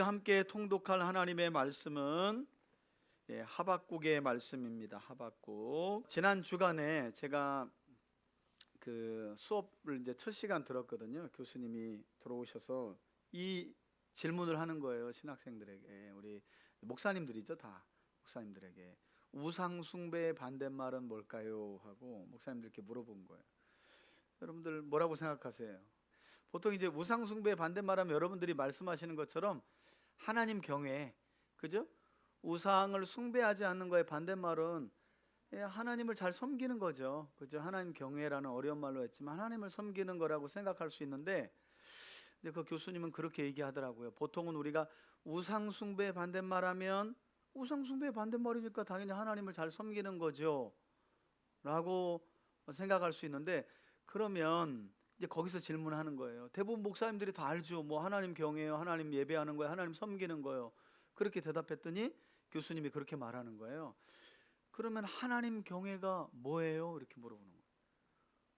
함께 통독할 하나님의 말씀은 하박국의 말씀입니다. 하박국. 지난 주간에 제가 그 수업을 이제 첫 시간 들었거든요. 교수님이 들어오셔서 이 질문을 하는 거예요. 신학생들에게, 우리 목사님들이죠, 다 목사님들에게. 우상 숭배의 반대말은 뭘까요? 하고 목사님들께 물어본 거예요. 여러분들 뭐라고 생각하세요? 보통 이제 우상 숭배의 반대말하면 여러분들이 말씀하시는 것처럼 하나님 경외, 그죠? 우상을 숭배하지 않는 거의 반대말은 하나님을 잘 섬기는 거죠. 그죠? 하나님 경외라는 어려운 말로 했지만 하나님을 섬기는 거라고 생각할 수 있는데, 근데 그 교수님은 그렇게 얘기하더라고요. 보통은 우리가 우상 숭배의 반대말하면 우상 숭배의 반대말이니까 당연히 하나님을 잘 섬기는 거죠 라고 생각할 수 있는데, 그러면 이제 거기서 질문하는 거예요. 대부분 목사님들이 다 알죠. 뭐 하나님 경외요, 하나님 예배하는 거예요, 하나님 섬기는 거예요. 그렇게 대답했더니 교수님이 그렇게 말하는 거예요. 그러면 하나님 경외가 뭐예요? 이렇게 물어보는 거예요.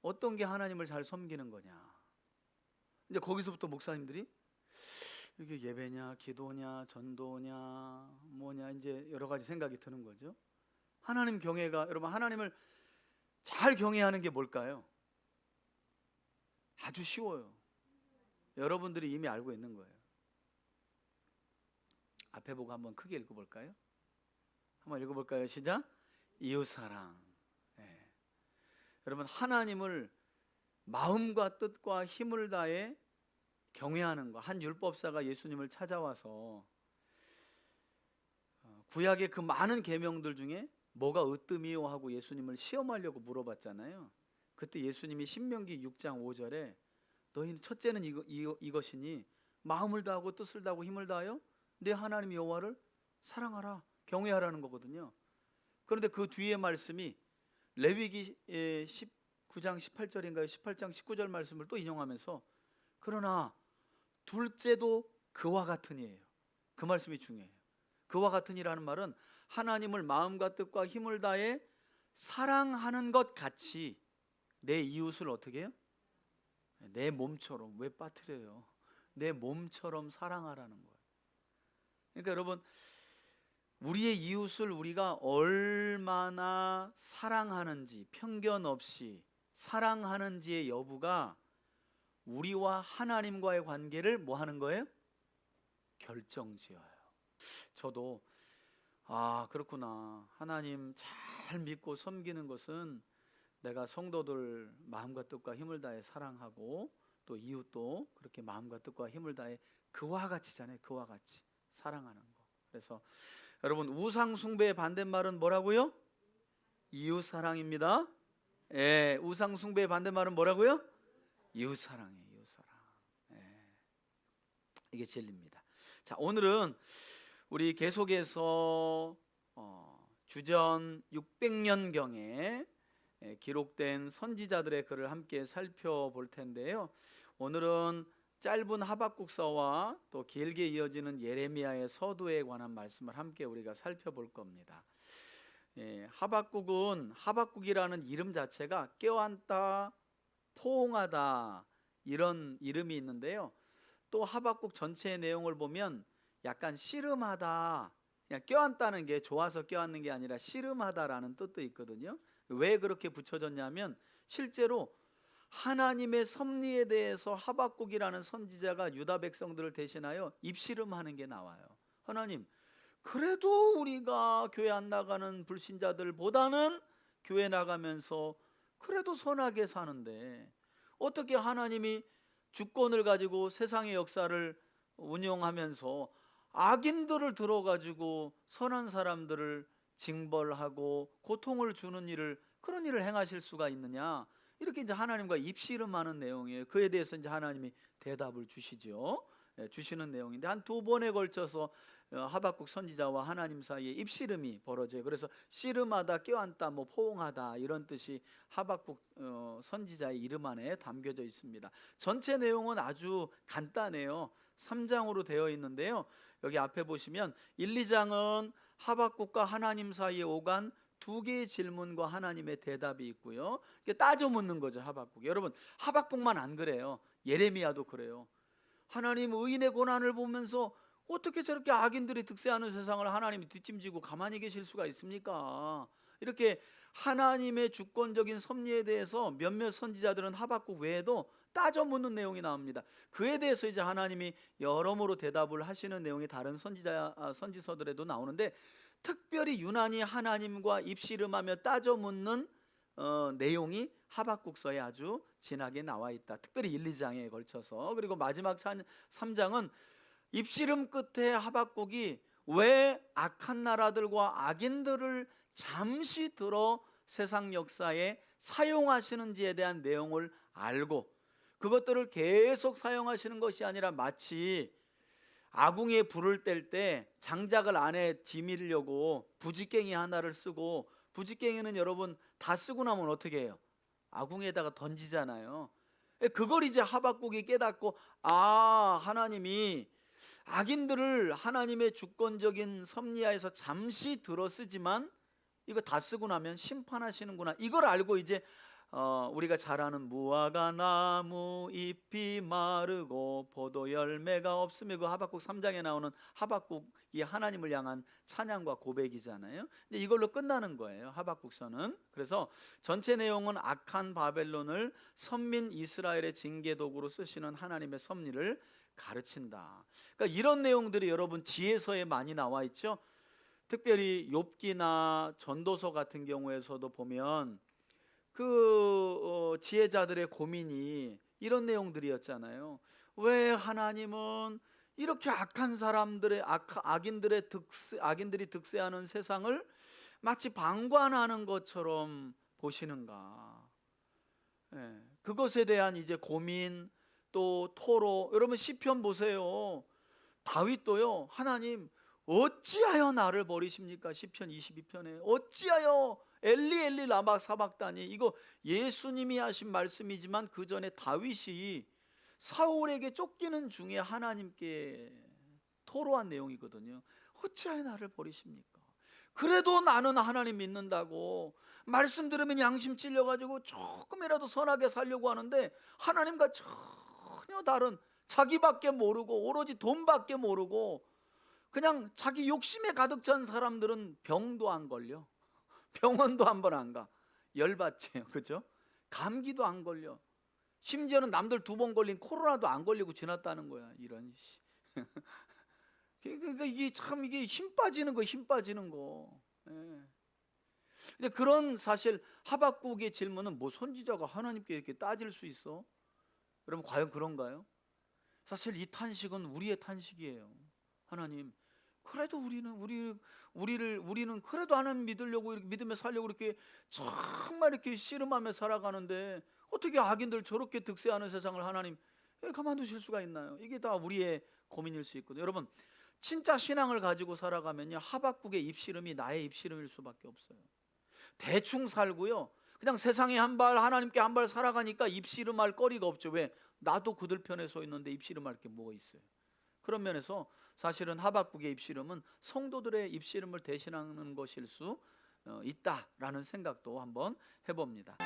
어떤 게 하나님을 잘 섬기는 거냐. 이제 거기서부터 목사님들이 이게 예배냐, 기도냐, 전도냐, 뭐냐, 이제 여러 가지 생각이 드는 거죠. 하나님 경외가, 여러분 하나님을 잘 경외하는 게 뭘까요? 아주 쉬워요. 여러분들이 이미 알고 있는 거예요. 앞에 보고 한번 크게 읽어볼까요? 한번 읽어볼까요? 시작. 이웃사랑. 여러분 하나님을 마음과 뜻과 힘을 다해 경외하는 거. 한 율법사가 예수님을 찾아와서 구약의 그 많은 계명들 중에 뭐가 으뜸이요 하고 예수님을 시험하려고 물어봤잖아요. 그때 예수님이 신명기 6장 5절에 너희는 첫째는 이것이니 마음을 다하고 뜻을 다하고 힘을 다하여 내 하나님 여호와를 사랑하라, 경외하라는 거거든요. 그런데 그 뒤에 말씀이 레위기 19장 18절인가요? 18장 19절 말씀을 또 인용하면서 그러나 둘째도 그와 같으니예요. 그 말씀이 중요해요. 그와 같으니라는 말은 하나님을 마음과 뜻과 힘을 다해 사랑하는 것 같이 내 이웃을 어떻게 해요? 내 몸처럼. 왜 빠뜨려요? 내 몸처럼 사랑하라는 거예요. 그러니까 여러분, 우리의 이웃을 우리가 얼마나 사랑하는지, 편견 없이 사랑하는지의 여부가 우리와 하나님과의 관계를 뭐 하는 거예요? 결정지어요. 저도 그렇구나, 하나님 잘 믿고 섬기는 것은 내가 성도들 마음과 뜻과 힘을 다해 사랑하고 또 이웃도 그렇게 마음과 뜻과 힘을 다해 그와 같이잖아요. 그와 같이 사랑하는 거. 그래서 여러분, 우상 숭배의 반대말은 뭐라고요? 이웃 사랑입니다. 우상 숭배의 반대말은 뭐라고요? 이웃 사랑이에요. 이웃 사랑. 이게 진리입니다. 자, 오늘은 우리 계속해서 주전 600년경에 기록된 선지자들의 글을 함께 살펴볼 텐데요. 오늘은 짧은 하박국서와 또 길게 이어지는 예레미야의 서두에 관한 말씀을 함께 우리가 살펴볼 겁니다. 하박국이라는 이름 자체가 껴안다, 포옹하다 이런 이름이 있는데요. 또 하박국 전체의 내용을 보면 약간 씨름하다, 그냥 껴안다는 게 좋아서 껴안는 게 아니라 씨름하다라는 뜻도 있거든요. 왜 그렇게 붙여졌냐면 실제로 하나님의 섭리에 대해서 하박국이라는 선지자가 유다 백성들을 대신하여 입씨름하는 게 나와요. 하나님, 그래도 우리가 교회 안 나가는 불신자들보다는 교회 나가면서 그래도 선하게 사는데 어떻게 하나님이 주권을 가지고 세상의 역사를 운영하면서 악인들을 들어가지고 선한 사람들을 징벌하고 고통을 주는 그런 일을 행하실 수가 있느냐, 이렇게 이제 하나님과 입씨름하는 내용이에요. 그에 대해서 이제 하나님이 대답을 주시죠. 주시는 내용인데 한 두 번에 걸쳐서 하박국 선지자와 하나님 사이에 입씨름이 벌어져요. 그래서 씨름하다, 껴안다, 뭐 포옹하다 이런 뜻이 하박국 선지자의 이름 안에 담겨져 있습니다. 전체 내용은 아주 간단해요. 3장으로 되어 있는데요. 여기 앞에 보시면 1, 2장은 하박국과 하나님 사이에 오간 두 개의 질문과 하나님의 대답이 있고요. 따져 묻는 거죠. 하박국. 여러분, 하박국만 안 그래요. 예레미야도 그래요. 하나님, 의인의 고난을 보면서 어떻게 저렇게 악인들이 득세하는 세상을 하나님이 뒷짐지고 가만히 계실 수가 있습니까? 이렇게 하나님의 주권적인 섭리에 대해서 몇몇 선지자들은 하박국 외에도 따져 묻는 내용이 나옵니다. 그에 대해서 이제 하나님이 여러모로 대답을 하시는 내용이 다른 선지서들에도 나오는데, 특별히 유난히 하나님과 입씨름하며 따져 묻는 내용이 하박국서에 아주 진하게 나와 있다. 특별히 1, 2장에 걸쳐서. 그리고 마지막 3장은 입씨름 끝에 하박국이 왜 악한 나라들과 악인들을 잠시 들어 세상 역사에 사용하시는지에 대한 내용을 알고, 그것들을 계속 사용하시는 것이 아니라 마치 아궁이에 불을 뗄 때 장작을 안에 디밀려고 부지깽이 하나를 쓰고, 부지깽이는 여러분 다 쓰고 나면 어떻게 해요? 아궁이에다가 던지잖아요. 그걸 이제 하박국이 깨닫고, 하나님이 악인들을 하나님의 주권적인 섭리하에서 잠시 들어 쓰지만 이거 다 쓰고 나면 심판하시는구나, 이걸 알고 이제 우리가 잘 아는 무화과 나무 잎이 마르고 포도 열매가 없으며, 그 하박국 3장에 나오는 하박국이 하나님을 향한 찬양과 고백이잖아요. 근데 이걸로 끝나는 거예요, 하박국서는. 그래서 전체 내용은 악한 바벨론을 선민 이스라엘의 징계 도구로 쓰시는 하나님의 섭리를 가르친다. 그러니까 이런 내용들이 여러분 지혜서에 많이 나와 있죠. 특별히 욥기나 전도서 같은 경우에서도 보면 지혜자들의 고민이 이런 내용들이었잖아요. 왜 하나님은 이렇게 악한 사람들의 악인들이 득세하는 세상을 마치 방관하는 것처럼 보시는가? 그것에 대한 이제 고민, 또 토로. 여러분 시편 보세요. 다윗도요, 하나님 어찌하여 나를 버리십니까? 시편 22편에 어찌하여 엘리 엘리 라마 사박다니, 이거 예수님이 하신 말씀이지만 그 전에 다윗이 사울에게 쫓기는 중에 하나님께 토로한 내용이거든요. 어찌하여 나를 버리십니까? 그래도 나는 하나님 믿는다고 말씀 들으면 양심 찔려가지고 조금이라도 선하게 살려고 하는데, 하나님과 전혀 다른, 자기밖에 모르고 오로지 돈밖에 모르고 그냥 자기 욕심에 가득 찬 사람들은 병도 안 걸려, 병원도 한 번 안 가, 열받지, 그죠? 감기도 안 걸려, 심지어는 남들 2번 걸린 코로나도 안 걸리고 지났다는 거야. 이런 그러니까 이게 참, 이게 힘 빠지는 거, 힘 빠지는 거. 근데 그런 사실 하박국의 질문은, 뭐 선지자가 하나님께 이렇게 따질 수 있어? 여러분 과연 그런가요? 사실 이 탄식은 우리의 탄식이에요. 하나님, 그래도 우리는 그래도 하나님 믿으려고, 이렇게 믿으며 살려고 이렇게 정말 이렇게 씨름하며 살아가는데 어떻게 악인들 저렇게 득세하는 세상을 하나님 가만두실 수가 있나요? 이게 다 우리의 고민일 수 있거든요. 여러분 진짜 신앙을 가지고 살아가면요, 하박국의 입씨름이 나의 입씨름일 수밖에 없어요. 대충 살고요, 그냥 세상에 한 발, 하나님께 한 발 살아가니까 입씨름할 거리가 없죠. 왜? 나도 그들 편에 서 있는데 입씨름할 게 뭐가 있어요? 그런 면에서 사실은 하박국의 입씨름은 성도들의 입씨름을 대신하는 것일 수 있다라는 생각도 한번 해봅니다.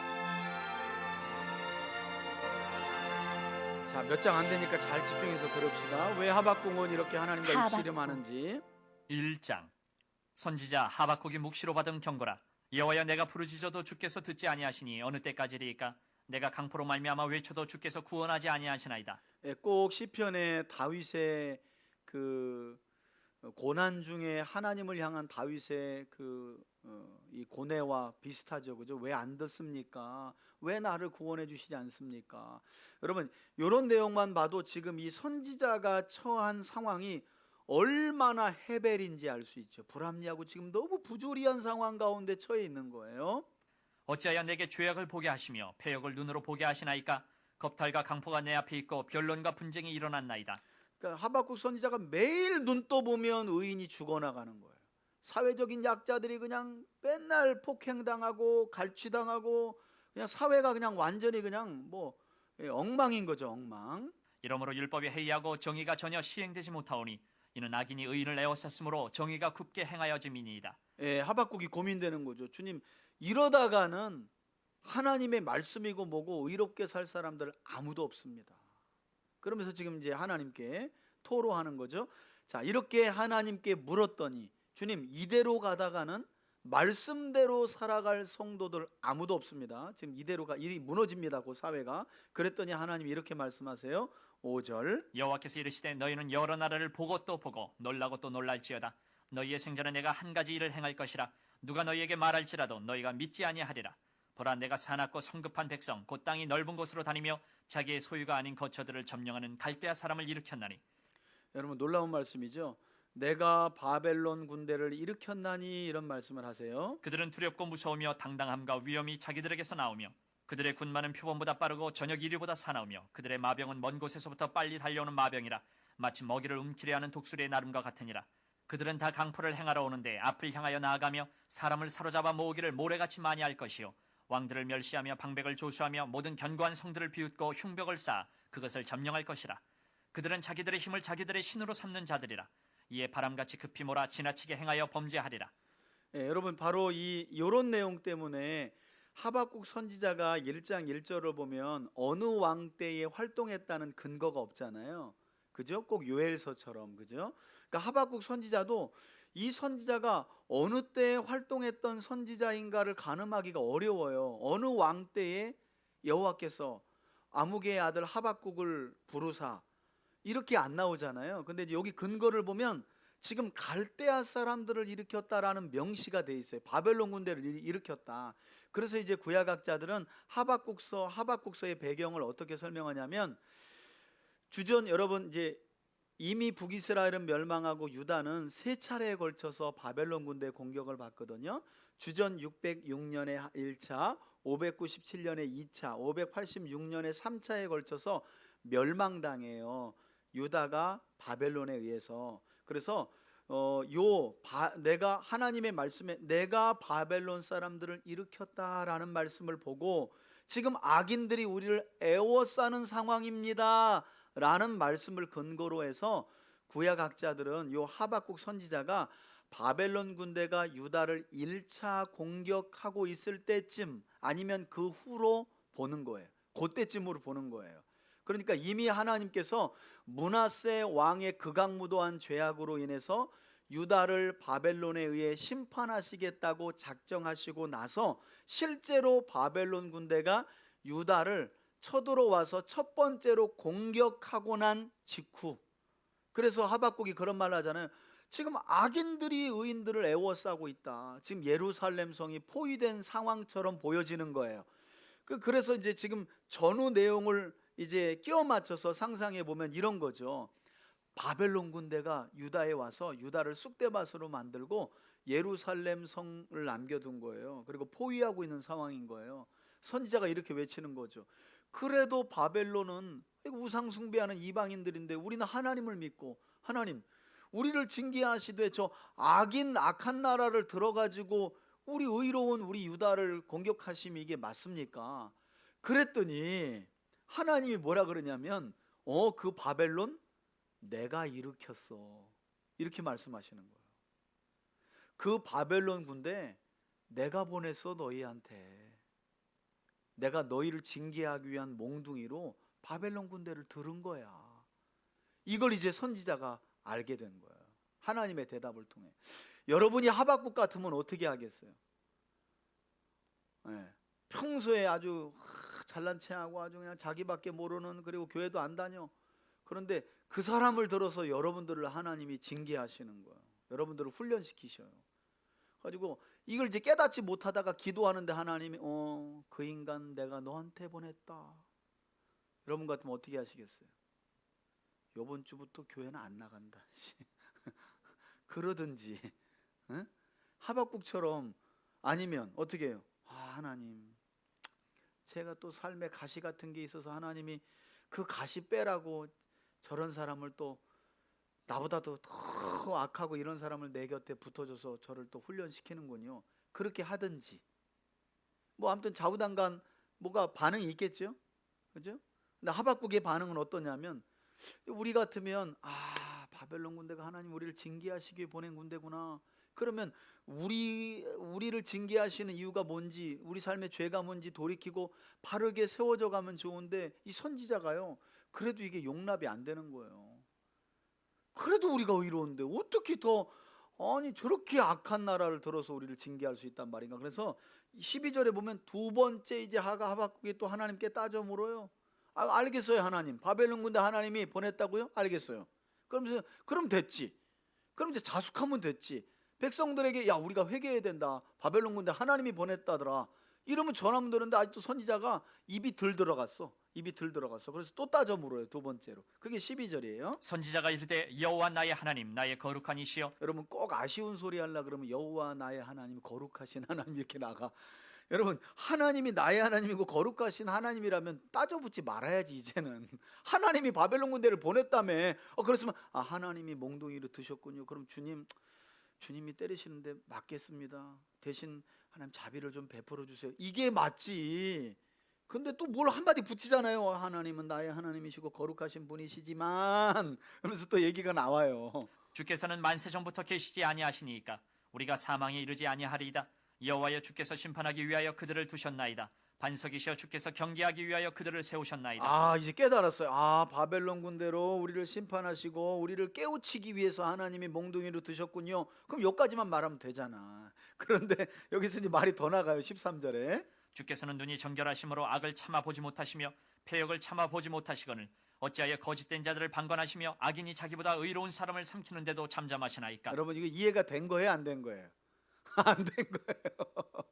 자, 몇 장 안 되니까 잘 집중해서 들읍시다. 왜 하박국은 이렇게 하나님과 입씨름하는지. 1장. 선지자 하박국이 묵시로 받은 경고라. 여호와여, 내가 부르짖어도 주께서 듣지 아니하시니 어느 때까지리이까? 내가 강포로 말미암아 외쳐도 주께서 구원하지 아니하시나이다. 꼭 시편의 다윗의 그 고난 중에 하나님을 향한 다윗의 이 고뇌와 비슷하죠, 그죠? 왜 안 듣습니까? 왜 나를 구원해 주시지 않습니까? 여러분 이런 내용만 봐도 지금 이 선지자가 처한 상황이 얼마나 헤벨인지 알 수 있죠. 불합리하고 지금 너무 부조리한 상황 가운데 처해 있는 거예요. 어찌하여 내게 죄악을 보게 하시며 패역을 눈으로 보게 하시나이까? 겁탈과 강포가 내 앞에 있고 변론과 분쟁이 일어났나이다. 그러니까 하박국 선지자가 매일 눈 떠보면 의인이 죽어나가는 거예요. 사회적인 약자들이 그냥 맨날 폭행당하고 갈취당하고, 그냥 사회가 그냥 완전히 그냥 엉망인 거죠, 엉망. 이러므로 율법이 해이하고 정의가 전혀 시행되지 못하오니 이는 악인이 의인을 에워쌌으므로 정의가 굽게 행하여짐이니이다. 하박국이 고민되는 거죠. 주님, 이러다가는 하나님의 말씀이고 뭐고 의롭게 살 사람들 아무도 없습니다. 그러면서 지금 이제 하나님께 토로하는 거죠. 자, 이렇게 하나님께 물었더니 주님, 이대로 가다가는 말씀대로 살아갈 성도들 아무도 없습니다. 지금 이대로가 일이 무너집니다. 그 사회가. 그랬더니 하나님이 이렇게 말씀하세요. 5절. 여호와께서 이르시되 너희는 여러 나라를 보고 또 보고 놀라고 또 놀랄지어다. 너희의 생전에 내가 한 가지 일을 행할 것이라. 누가 너희에게 말할지라도 너희가 믿지 아니하리라. 보라, 내가 사납고 성급한 백성 곧 땅이 넓은 곳으로 다니며 자기의 소유가 아닌 거처들을 점령하는 갈대아 사람을 일으켰나니. 여러분, 놀라운 말씀이죠. 내가 바벨론 군대를 일으켰나니, 이런 말씀을 하세요. 그들은 두렵고 무서우며 당당함과 위엄이 자기들에게서 나오며 그들의 군마는 표범보다 빠르고 저녁 이리보다 사나우며 그들의 마병은 먼 곳에서부터 빨리 달려오는 마병이라. 마치 먹이를 움키려 하는 독수리의 나름과 같으니라. 그들은 다 강포를 행하러 오는데 앞을 향하여 나아가며 사람을 사로잡아 모으기를 모래같이 많이 할 것이요 왕들을 멸시하며 방백을 조수하며 모든 견고한 성들을 비웃고 흉벽을 쌓아 그것을 점령할 것이라. 그들은 자기들의 힘을 자기들의 신으로 삼는 자들이라. 이에 바람같이 급히 몰아 지나치게 행하여 범죄하리라. 여러분, 바로 이런 내용 때문에 하박국 선지자가 1장 1절을 보면 어느 왕 때에 활동했다는 근거가 없잖아요. 그죠? 꼭 요엘서처럼. 그죠? 그러니까 하박국 선지자도 이 선지자가 어느 때에 활동했던 선지자인가를 가늠하기가 어려워요. 어느 왕 때에 여호와께서 아무개의 아들 하박국을 부르사, 이렇게 안 나오잖아요. 근데 이제 여기 근거를 보면 지금 갈대아 사람들을 일으켰다라는 명시가 돼 있어요. 바벨론 군대를 일으켰다. 그래서 이제 구약학자들은 하박국서의 배경을 어떻게 설명하냐면, 주전, 여러분, 이제 이미 북이스라엘은 멸망하고 유다는 세 차례에 걸쳐서 바벨론 군대 공격을 받거든요. 주전 606년에 1차, 597년에 2차, 586년에 3차에 걸쳐서 멸망당해요. 유다가 바벨론에 의해서. 그래서 내가 하나님의 말씀에 내가 바벨론 사람들을 일으켰다라는 말씀을 보고 지금 악인들이 우리를 애워싸는 상황입니다 라는 말씀을 근거로 해서 구약학자들은 요 하박국 선지자가 바벨론 군대가 유다를 1차 공격하고 있을 때쯤 아니면 그 후로 보는 거예요. 그때쯤으로 보는 거예요. 그러니까 이미 하나님께서 므낫세 왕의 극악무도한 죄악으로 인해서 유다를 바벨론에 의해 심판하시겠다고 작정하시고 나서 실제로 바벨론 군대가 유다를 쳐들어와서 첫 번째로 공격하고 난 직후, 그래서 하박국이 그런 말을 하잖아요. 지금 악인들이 의인들을 애워싸고 있다. 지금 예루살렘 성이 포위된 상황처럼 보여지는 거예요. 그래서 이제 지금 전후 내용을 이제 끼워 맞춰서 상상해 보면 이런 거죠. 바벨론 군대가 유다에 와서 유다를 쑥대밭으로 만들고 예루살렘 성을 남겨둔 거예요. 그리고 포위하고 있는 상황인 거예요. 선지자가 이렇게 외치는 거죠. 그래도 바벨론은 우상 숭배하는 이방인들인데 우리는 하나님을 믿고, 하나님 우리를 징계하시되 저 악한 나라를 들어가지고 우리 의로운 우리 유다를 공격하심이 이게 맞습니까? 그랬더니 하나님이 뭐라 그러냐면 그 바벨론 내가 일으켰어, 이렇게 말씀하시는 거예요. 그 바벨론 군대 내가 보냈어. 너희한테 내가 너희를 징계하기 위한 몽둥이로 바벨론 군대를 들은 거야. 이걸 이제 선지자가 알게 된 거예요. 하나님의 대답을 통해. 여러분이 하박국 같으면 어떻게 하겠어요? 평소에 아주 잘난 체하고 아주 그냥 자기밖에 모르는, 그리고 교회도 안 다녀. 그런데 그 사람을 들어서 여러분들을 하나님이 징계하시는 거예요. 여러분들을 훈련시키셔요. 가지고 이걸 이제 깨닫지 못하다가 기도하는데 하나님이 그 인간 내가 너한테 보냈다. 여러분 같으면 어떻게 하시겠어요? 이번 주부터 교회는 안 나간다. 그러든지, 응? 하박국처럼. 아니면 어떻게 해요? 하나님, 제가 또 삶에 가시 같은 게 있어서 하나님이 그 가시 빼라고 저런 사람을 또 나보다도 더 악하고 이런 사람을 내 곁에 붙어줘서 저를 또 훈련시키는군요. 그렇게 하든지, 뭐 아무튼 좌우당간 뭐가 반응이 있겠죠, 그죠? 근데 하박국의 반응은 어떠냐면, 우리 같으면 바벨론 군대가 하나님 우리를 징계하시기 위해 보낸 군대구나. 그러면 우리를 징계하시는 이유가 뭔지, 우리 삶의 죄가 뭔지 돌이키고 바르게 세워져 가면 좋은데 이 선지자가요, 그래도 이게 용납이 안 되는 거예요. 그래도 우리가 의로운데 어떻게 더 아니 저렇게 악한 나라를 들어서 우리를 징계할 수 있단 말인가. 그래서 12절에 보면 두 번째 이제 하박국이 또 하나님께 따져 물어요. 알겠어요 하나님. 바벨론 군대 하나님이 보냈다고요? 알겠어요. 그러면서 그럼 됐지. 그럼 이제 자숙하면 됐지. 백성들에게 야 우리가 회개해야 된다. 바벨론 군대 하나님이 보냈다더라. 이러면 전하면 되는데 아직도 선지자가 입이 들 들어갔어. 입이 들 들어갔어. 그래서 또 따져 물어요. 두 번째로. 그게 12절이에요. 선지자가 이르되 여호와 나의 하나님 나의 거룩한 이시여 여러분 꼭 아쉬운 소리 하려 그러면 여호와 나의 하나님 거룩하신 하나님 이렇게 나가. 여러분 하나님이 나의 하나님이고 거룩하신 하나님이라면 따져붙지 말아야지. 이제는 하나님이 바벨론 군대를 보냈다며. 그랬으면 하나님이 몽둥이로 드셨군요. 그럼 주님이 때리시는데 맞겠습니다. 대신 하나님 자비를 좀 베풀어 주세요. 이게 맞지. 근데 또 뭘 한마디 붙이잖아요. 하나님은 나의 하나님이시고 거룩하신 분이시지만 하면서 또 얘기가 나와요. 주께서는 만세 전부터 계시지 아니하시니까 우리가 사망에 이르지 아니하리이다. 여호와여 주께서 심판하기 위하여 그들을 두셨나이다. 반석이시여 주께서 경계하기 위하여 그들을 세우셨나이다. 이제 깨달았어요. 바벨론 군대로 우리를 심판하시고 우리를 깨우치기 위해서 하나님이 몽둥이로 드셨군요. 그럼 여기까지만 말하면 되잖아. 그런데 여기서 이제 말이 더 나가요. 13절에 주께서는 눈이 정결하심으로 악을 참아 보지 못하시며 패역을 참아 보지 못하시거늘 어찌하여 거짓된 자들을 방관하시며 악인이 자기보다 의로운 사람을 삼키는데도 잠잠하시나이까. 여러분 이거 이해가 된 거예요? 안 된 거예요? 안 된 거예요.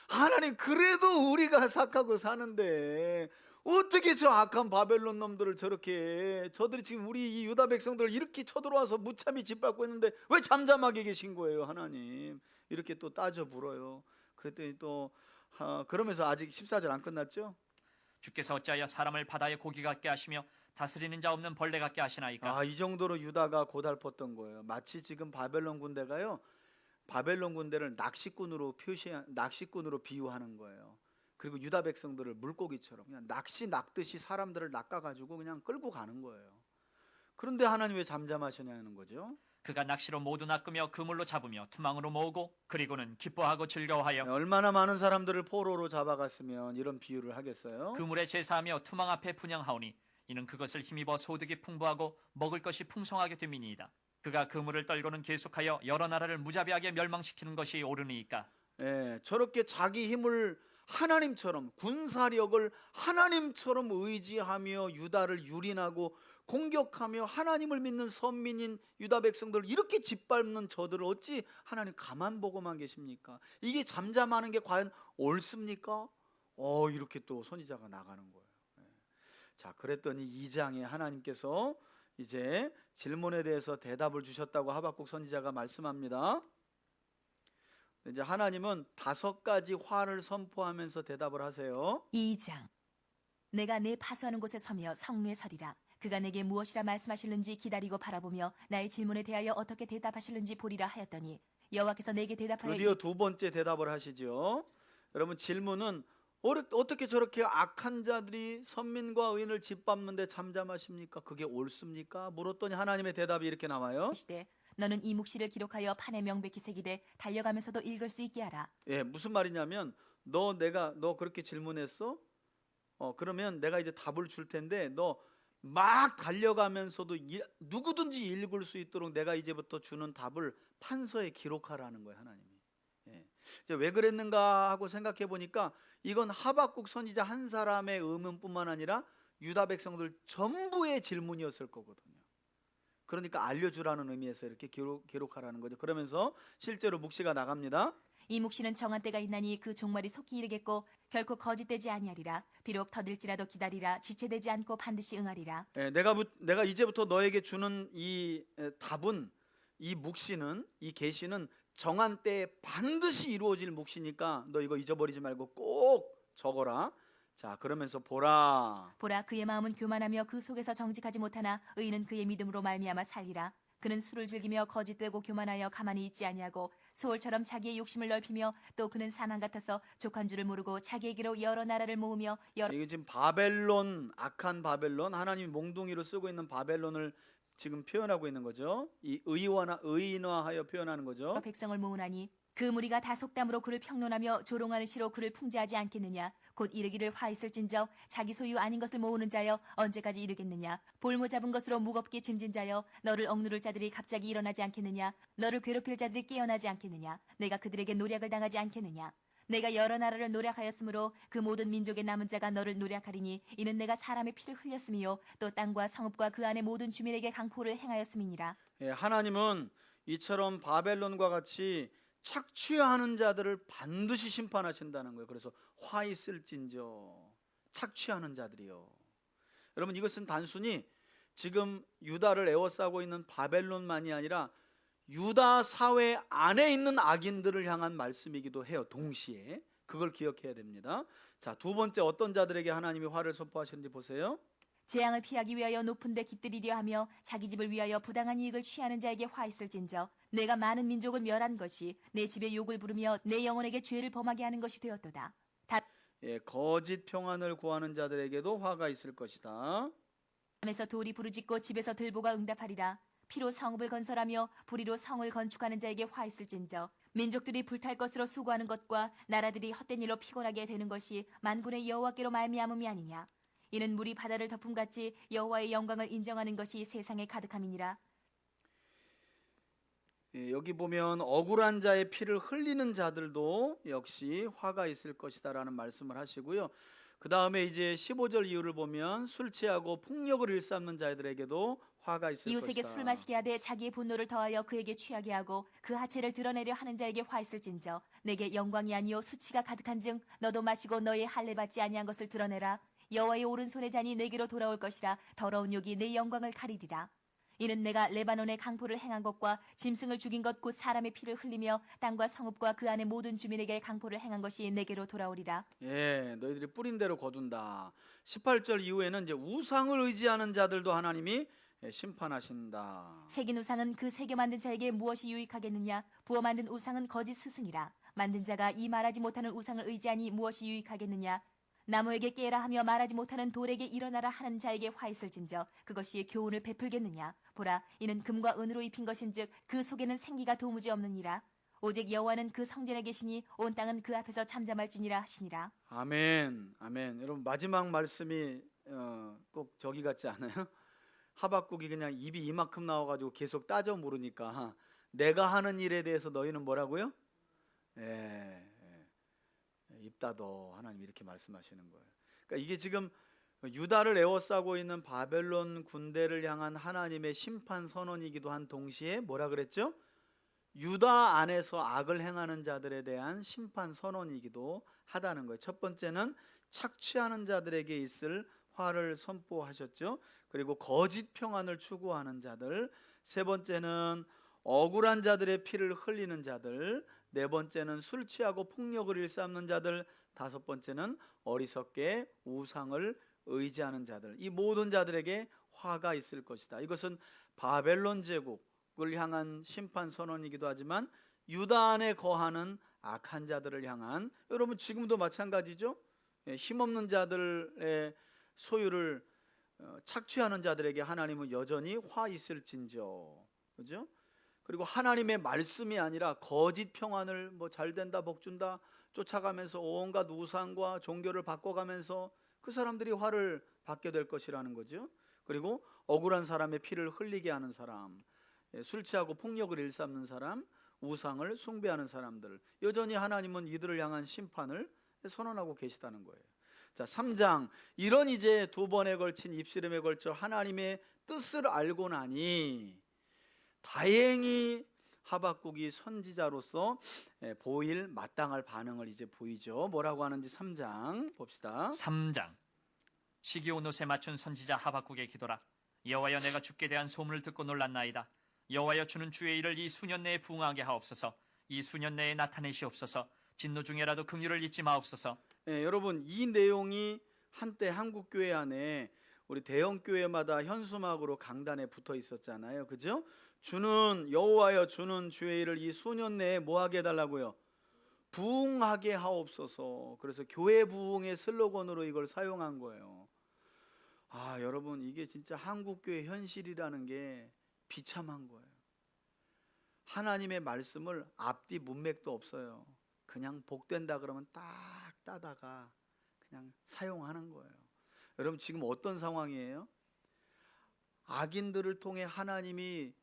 하나님 그래도 우리가 착하고 사는데 어떻게 저 악한 바벨론 놈들을 저렇게 저들이 지금 우리 이 유다 백성들을 이렇게 쳐들어와서 무참히 짓밟고 있는데 왜 잠잠하게 계신 거예요 하나님. 이렇게 또 따져 물어요. 그랬더니 또 그러면서 아직 14절 안 끝났죠? 주께서 어찌하여 사람을 바다의 고기 같게 하시며 다스리는 자 없는 벌레 같게 하시나이까. 이 정도로 유다가 고달팠던 거예요. 마치 지금 바벨론 군대가요, 바벨론 군대를 낚시꾼으로 비유하는 거예요. 그리고 유다 백성들을 물고기처럼 그냥 낚듯이 사람들을 낚아가지고 그냥 끌고 가는 거예요. 그런데 하나님 왜 잠잠하시냐는 거죠. 그가 낚시로 모두 낚으며 그물로 잡으며 투망으로 모으고 그리고는 기뻐하고 즐거워하여 얼마나 많은 사람들을 포로로 잡아갔으면 이런 비유를 하겠어요. 그물에 제사하며 투망 앞에 분향하오니 이는 그것을 힘입어 소득이 풍부하고 먹을 것이 풍성하게 됨이니이다. 그가 그물을 떨고는 계속하여 여러 나라를 무자비하게 멸망시키는 것이 옳으니이까. 저렇게 자기 힘을 하나님처럼 군사력을 하나님처럼 의지하며 유다를 유린하고 공격하며 하나님을 믿는 선민인 유다 백성들을 이렇게 짓밟는 저들을 어찌 하나님 가만 보고만 계십니까? 이게 잠잠하는 게 과연 옳습니까? 이렇게 또 선지자가 나가는 거예요. 자, 그랬더니 2장에 하나님께서 이제 질문에 대해서 대답을 주셨다고 하박국 선지자가 말씀합니다. 이제 하나님은 5가지 화를 선포하면서 대답을 하세요. 2장 내가 내 파수하는 곳에 서며 성루에 서리라. 그가 내게 무엇이라 말씀하실는지 기다리고 바라보며 나의 질문에 대하여 어떻게 대답하실는지 보리라 하였더니 여호와께서 내게 대답하여 드디어 두 번째 대답을 하시죠. 여러분 질문은 어떻게 저렇게 악한 자들이 선민과 의인을 짓밟는데 잠잠하십니까? 그게 옳습니까? 물었더니 하나님의 대답이 이렇게 나와요. 시되 너는 이 묵시를 기록하여 판에 명백히 새기되 달려가면서도 읽을 수 있게 하라. 무슨 말이냐면 너 그렇게 질문했어? 그러면 내가 이제 답을 줄 텐데 너 막 달려가면서도 누구든지 읽을 수 있도록 내가 이제부터 주는 답을 판서에 기록하라는 거예요, 하나님이. 이제 왜 그랬는가 하고 생각해 보니까 이건 하박국 선지자 한 사람의 의문뿐만 아니라 유다 백성들 전부의 질문이었을 거거든요. 그러니까 알려주라는 의미에서 이렇게 기록하라는 거죠. 그러면서 실제로 묵시가 나갑니다. 이 묵시는 정한 때가 있나니 그 종말이 속히 이르겠고 결코 거짓되지 아니하리라. 비록 더딜지라도 기다리라. 지체되지 않고 반드시 응하리라. 내가 이제부터 너에게 주는 이 답은, 이 묵시는, 이 계시는 정한 때에 반드시 이루어질 묵시니까 너 이거 잊어버리지 말고 꼭 적어라. 자, 그러면서 보라 그의 마음은 교만하며 그 속에서 정직하지 못하나 의인은 그의 믿음으로 말미암아 살리라. 그는 술을 즐기며 거짓되고 교만하여 가만히 있지 아니하고 소울처럼 자기의 욕심을 넓히며 또 그는 사망 같아서 족한 줄을 모르고 자기에게로 여러 나라를 모으며 이게 지금 바벨론, 악한 바벨론, 하나님이 몽둥이로 쓰고 있는 바벨론을 지금 표현하고 있는 거죠. 이 의인화하여 표현하는 거죠. 백성을 모으나니 그 무리가 다 속담으로 그를 평론하며 조롱하는 시로 그를 풍자하지 않겠느냐. 곧 이르기를 화 있을진저 자기 소유 아닌 것을 모으는 자여 언제까지 이르겠느냐. 볼모 잡은 것으로 무겁게 짐진 자여 너를 억누를 자들이 갑자기 일어나지 않겠느냐. 너를 괴롭힐 자들이 깨어나지 않겠느냐. 내가 그들에게 노략을 당하지 않겠느냐. 내가 여러 나라를 노략하였으므로 그 모든 민족의 남은 자가 너를 노략하리니 이는 내가 사람의 피를 흘렸음이요 또 땅과 성읍과 그 안의 모든 주민에게 강포를 행하였음이니라. 예, 하나님은 이처럼 바벨론과 같이 착취하는 자들을 반드시 심판하신다는 거예요. 그래서 화 있을진저 착취하는 자들이요. 여러분, 이것은 단순히 지금 유다를 에워싸고 있는 바벨론만이 아니라 유다 사회 안에 있는 악인들을 향한 말씀이기도 해요. 동시에 그걸 기억해야 됩니다. 자, 두 번째, 어떤 자들에게 하나님이 화를 선포하시는지 보세요. 재앙을 피하기 위하여 높은 데 깃들이려 하며 자기 집을 위하여 부당한 이익을 취하는 자에게 화 있을진저 내가 많은 민족을 멸한 것이 내 집에 욕을 부르며 내 영혼에게 죄를 범하게 하는 것이 되었도다. 예, 거짓 평안을 구하는 자들에게도 화가 있을 것이다. 담에서 돌이 부르짖고 집에서 들보가 응답하리라. 피로 성읍을 건설하며 불의로 성을 건축하는 자에게 화 있을진저 민족들이 불탈 것으로 수고하는 것과 나라들이 헛된 일로 피곤하게 되는 것이 만군의 여호와께로 말미암음이 아니냐. 이는 물이 바다를 덮음같이 여호와의 영광을 인정하는 것이 세상에 가득함이니라. 예, 여기 보면 억울한 자의 피를 흘리는 자들도 역시 화가 있을 것이다라는 말씀을 하시고요. 그 다음에 이제 15절 이후를 보면 술 취하고 폭력을 일삼는 자들에게도 화가 있을 이웃에게 것이다. 술 마시게 하되 자기의 분노를 더하여 그에게 취하게 하고 그 하체를 드러내려 하는 자에게 화 있을진저 내게 영광이 아니요 수치가 가득한즉 너도 마시고 너의 할례 받지 아니한 것을 드러내라. 여호와의 오른손의 잔이 내게로 돌아올 것이라. 더러운 욕이 내 영광을 가리리라. 이는 내가 레바논의 강포를 행한 것과 짐승을 죽인 것 곧 사람의 피를 흘리며 땅과 성읍과 그 안의 모든 주민에게 강포를 행한 것이 내게로 돌아오리라. 예, 너희들이 뿌린 대로 거둔다. 18절 이후에는 이제 우상을 의지하는 자들도 하나님이 심판하신다. 새긴 우상은 그 새겨 만든 자에게 무엇이 유익하겠느냐. 부어 만든 우상은 거짓 스승이라. 만든 자가 이 말하지 못하는 우상을 의지하니 무엇이 유익하겠느냐. 나무에게 깨라 하며 말하지 못하는 돌에게 일어나라 하는 자에게 화 있을진저 그것이 교훈을 베풀겠느냐. 보라, 이는 금과 은으로 입힌 것인즉 그 속에는 생기가 도무지 없느니라. 오직 여호와는 그 성전에 계시니 온 땅은 그 앞에서 잠잠할지니라 하시니라. 아멘, 아멘. 여러분, 마지막 말씀이 꼭 저기 같지 않아요? 하박국이 그냥 입이 이만큼 나와가지고 계속 따져 물으니까 내가 하는 일에 대해서 너희는 뭐라고요? 입 닫어. 하나님 이렇게 말씀하시는 거예요. 그러니까 이게 지금 유다를 에워싸고 있는 바벨론 군대를 향한 하나님의 심판 선언이기도 한 동시에 뭐라 그랬죠? 유다 안에서 악을 행하는 자들에 대한 심판 선언이기도 하다는 거예요. 첫 번째는 착취하는 자들에게 있을 화를 선포하셨죠. 그리고 거짓 평안을 추구하는 자들, 세 번째는 억울한 자들의 피를 흘리는 자들, 네 번째는 술 취하고 폭력을 일삼는 자들, 다섯 번째는 어리석게 우상을 의지하는 자들. 이 모든 자들에게 화가 있을 것이다. 이것은 바벨론 제국을 향한 심판 선언이기도 하지만 유다 안에 거하는 악한 자들을 향한, 여러분 지금도 마찬가지죠. 힘없는 자들의 소유를 착취하는 자들에게 하나님은 여전히 화 있을진저, 그죠? 그리고 하나님의 말씀이 아니라 거짓 평안을 뭐 잘된다 복준다 쫓아가면서 온갖 우상과 종교를 바꿔가면서 그 사람들이 화를 받게 될 것이라는 거죠. 그리고 억울한 사람의 피를 흘리게 하는 사람, 술 취하고 폭력을 일삼는 사람, 우상을 숭배하는 사람들, 여전히 하나님은 이들을 향한 심판을 선언하고 계시다는 거예요. 자, 3장, 이런 이제 두 번에 걸친 입씨름에 걸쳐 하나님의 뜻을 알고 나니 다행히 하박국이 선지자로서 보일 마땅할 반응을 이제 보이죠. 뭐라고 하는지 3장 봅시다. 3장. 시기 온 옷에 맞춘 선지자 하박국의 기도라. 여호와여, 내가 주께 대한 소문을 듣고 놀랐나이다. 여호와여, 주는 주의 일을 이 수년 내에 부응하게 하옵소서. 이 수년 내에 나타내시옵소서. 진노 중에라도 긍휼을 잊지 마옵소서. 여러분, 이 내용이 한때 한국 교회 안에 우리 대형 교회마다 현수막으로 강단에 붙어 있었잖아요. 그죠? 주는 여호와여, 주는 주의 일을 이 수년 내에 뭐 하게 해달라고요? 부응하게 하옵소서. 그래서 교회 부응의 슬로건으로 이걸 사용한 거예요. 아, 여러분, 이게 진짜 한국 교회 현실이라는 게 비참한 거예요. 하나님의 말씀을 앞뒤 문맥도 없어요. 그냥 복된다 그러면 딱 따다가 그냥 사용하는 거예요. 여러분 지금 어떤 상황이에요? 악인들을 통해 하나님이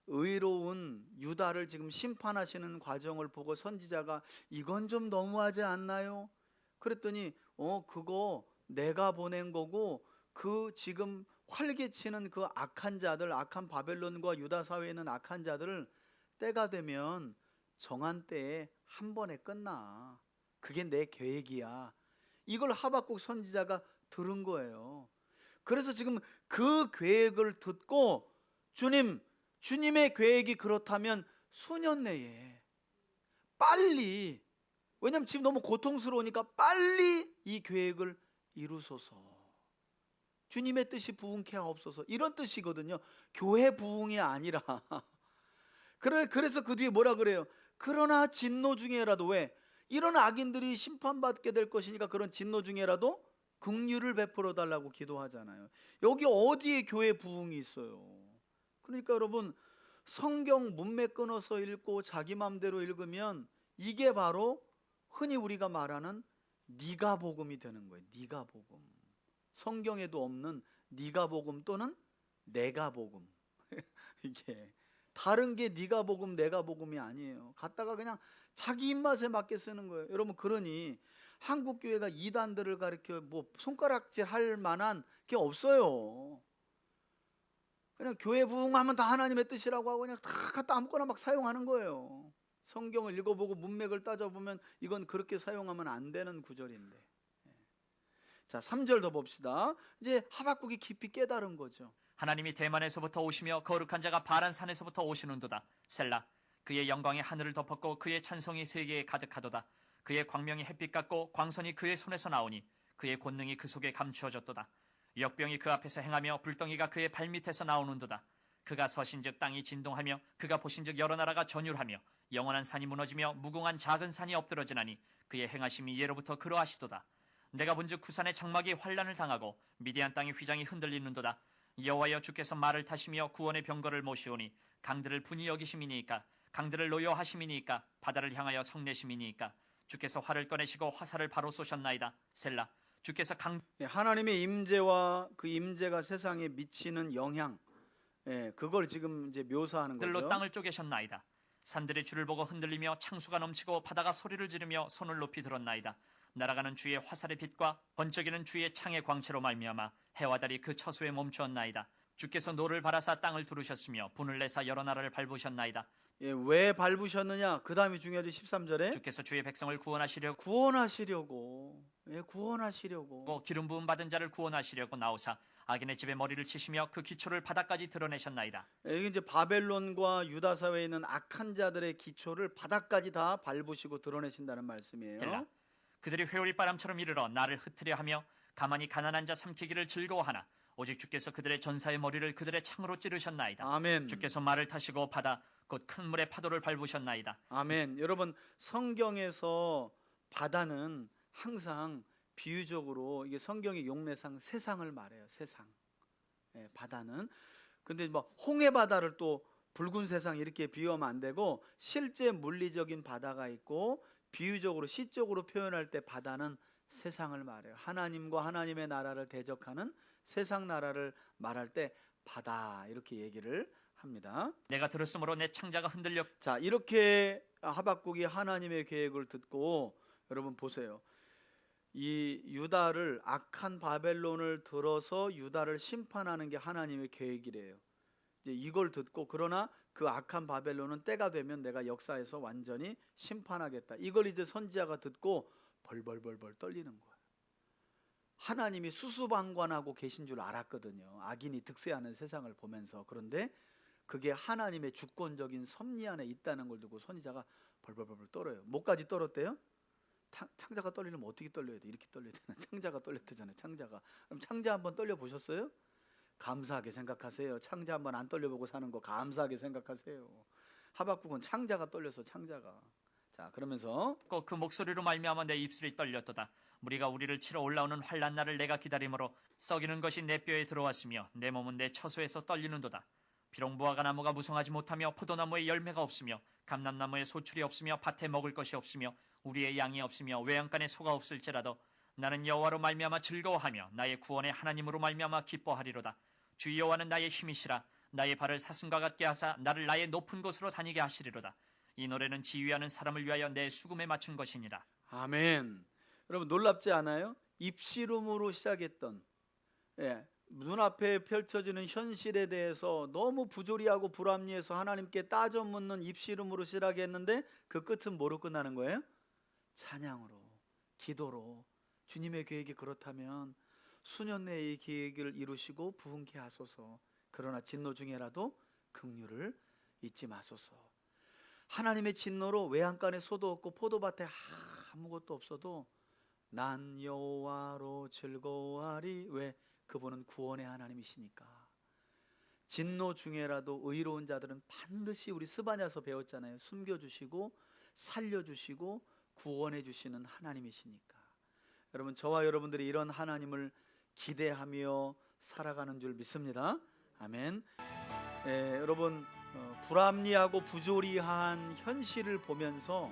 의로운 유다를 지금 심판하시는 과정을 보고 선지자가 이건 좀 너무하지 않나요? 그랬더니 그거 내가 보낸 거고 그 지금 활개치는 그 악한 자들, 악한 바벨론과 유다 사회에 있는 악한 자들을 때가 되면 정한 때에 한 번에 끝나. 그게 내 계획이야. 이걸 하박국 선지자가 들은 거예요. 그래서 지금 그 계획을 듣고 주님의 계획이 그렇다면 수년 내에 빨리, 왜냐면 지금 너무 고통스러우니까 빨리 이 계획을 이루소서. 주님의 뜻이 부응케 하옵소서. 이런 뜻이거든요. 교회 부응이 아니라. 그래서 그 뒤에 뭐라 그래요? 그러나 진노 중에라도, 왜? 이런 악인들이 심판받게 될 것이니까 그런 진노 중에라도 긍휼을 베풀어 달라고 기도하잖아요. 여기 어디에 교회 부응이 있어요? 그러니까 여러분, 성경 문맥 끊어서 읽고 자기 마음대로 읽으면 이게 바로 흔히 우리가 말하는 니가 복음이 되는 거예요. 니가 복음. 성경에도 없는 니가 복음 또는 내가 복음. 이게 다른 게 니가 복음 내가 복음이 아니에요. 갖다가 그냥 자기 입맛에 맞게 쓰는 거예요. 여러분, 그러니 한국 교회가 이단들을 가리켜 손가락질 할 만한 게 없어요. 그냥 교회 부흥하면 다 하나님의 뜻이라고 하고 그냥 다 갖다 아무거나 막 사용하는 거예요. 성경을 읽어보고 문맥을 따져보면 이건 그렇게 사용하면 안 되는 구절인데. 자, 3절 더 봅시다. 이제 하박국이 깊이 깨달은 거죠. 하나님이 대만에서부터 오시며 거룩한 자가 바란 산에서부터 오시는도다. 셀라. 그의 영광이 하늘을 덮었고 그의 찬송이 세계에 가득하도다. 그의 광명이 햇빛 같고 광선이 그의 손에서 나오니 그의 권능이 그 속에 감추어졌도다. 역병이 그 앞에서 행하며 불덩이가 그의 발밑에서 나오는도다. 그가 서신즉 땅이 진동하며 그가 보신즉 여러 나라가 전율하며 영원한 산이 무너지며 무궁한 작은 산이 엎드러지나니 그의 행하심이 예로부터 그러하시도다. 내가 본즉 구산의 장막이 환란을 당하고 미디안 땅의 휘장이 흔들리는도다. 여호와여, 주께서 말을 타시며 구원의 병거를 모시오니 강들을 분이 여기심이니까, 강들을 노여하심이니까, 바다를 향하여 성내심이니까. 주께서 활을 꺼내시고 화살을 바로 쏘셨나이다. 셀라. 주께서 하나님의 임재와 그 임재가 세상에 미치는 영향, 그걸 지금 이제 묘사하는 거죠. 들로 땅을 쪼개셨나이다. 산들이 주를 보고 흔들리며 창수가 넘치고 바다가 소리를 지르며 손을 높이 들었나이다. 날아가는 주의 화살의 빛과 번쩍이는 주의 창의 광채로 말미암아 해와 달이 그 처소에 멈추었나이다. 주께서 노를 바라사 땅을 두르셨으며 분을 내사 여러 나라를 밟으셨나이다. 왜 밟으셨느냐? 그 다음이 중요하죠. 13절에 주께서 주의 백성을 구원하시려고 구원하시려고 기름 부음 받은 자를 구원하시려고 나오사 악인의 집에 머리를 치시며 그 기초를 바닥까지 드러내셨나이다. 이게 이제 바벨론과 유다 사회에 있는 악한 자들의 기초를 바닥까지 다 밟으시고 드러내신다는 말씀이에요. 셀라. 그들이 회오리 바람처럼 이르러 나를 흩트려 하며 가만히 가난한 자 삼키기를 즐거워하나 오직 주께서 그들의 전사의 머리를 그들의 창으로 찌르셨나이다. 아멘. 주께서 말을 타시고 바다 곧 큰 물의 파도를 밟으셨나이다. 아멘. 여러분, 성경에서 바다는 항상 비유적으로 이게 성경의 용례상 세상을 말해요. 세상. 바다는. 근데 홍해 바다를 또 붉은 세상 이렇게 비유하면 안 되고 실제 물리적인 바다가 있고 비유적으로 시적으로 표현할 때 바다는 세상을 말해요. 하나님과 하나님의 나라를 대적하는 세상 나라를 말할 때 바다 이렇게 얘기를 합니다. 내가 들었으므로 내 창자가 흔들려. 자, 이렇게 하박국이 하나님의 계획을 듣고 여러분 보세요. 이 유다를 악한 바벨론을 들어서 유다를 심판하는 게 하나님의 계획이래요. 이제 이걸 듣고 그러나 그 악한 바벨론은 때가 되면 내가 역사에서 완전히 심판하겠다. 이걸 이제 선지자가 듣고 벌벌벌벌 떨리는 거예요. 하나님이 수수방관하고 계신 줄 알았거든요. 악인이 득세하는 세상을 보면서. 그런데 그게 하나님의 주권적인 섭리 안에 있다는 걸 두고 선지자가 벌벌벌벌 떨어요. 뭐까지 떨었대요? 창자가 떨리려면 어떻게 떨려야 돼? 이렇게 떨려야 되나? 창자가 떨렸대잖아요. 창자가. 그럼 창자 한번 떨려 보셨어요? 감사하게 생각하세요. 창자 한번 안 떨려보고 사는 거 감사하게 생각하세요. 하박국은 창자가 떨려서 창자가. 자, 그러면서 그 목소리로 말미암아 내 입술이 떨렸도다. 무리가 우리를 치러 올라오는 환난 날을 내가 기다림으로 썩이는 것이 내 뼈에 들어왔으며 내 몸은 내 처소에서 떨리는도다. 비록 무화과 나무가 무성하지 못하며 포도나무에 열매가 없으며 감람나무에 소출이 없으며 밭에 먹을 것이 없으며 우리의 양이 없으며 외양간에 소가 없을지라도 나는 여호와로 말미암아 즐거워하며 나의 구원의 하나님으로 말미암아 기뻐하리로다. 주 여호와는 나의 힘이시라. 나의 발을 사슴과 같게 하사 나를 나의 높은 곳으로 다니게 하시리로다. 이 노래는 지휘하는 사람을 위하여 내 수금에 맞춘 것이니라. 아멘. 여러분 놀랍지 않아요? 입씨름으로 시작했던 눈앞에 펼쳐지는 현실에 대해서 너무 부조리하고 불합리해서 하나님께 따져 묻는 입씨름으로 시작했는데 그 끝은 뭐로 끝나는 거예요? 찬양으로, 기도로. 주님의 계획이 그렇다면 수년 내에 이 계획을 이루시고 부흥케 하소서. 그러나 진노 중에라도 긍휼을 잊지 마소서. 하나님의 진노로 외양간에 소도 없고 포도밭에 아무것도 없어도 난 여호와로 즐거워하리. 왜? 그분은 구원의 하나님이시니까. 진노 중에라도 의로운 자들은 반드시 우리 스바냐서 배웠잖아요. 숨겨주시고 살려주시고 구원해 주시는 하나님이시니까. 여러분, 저와 여러분들이 이런 하나님을 기대하며 살아가는 줄 믿습니다. 아멘. 여러분, 불합리하고 부조리한 현실을 보면서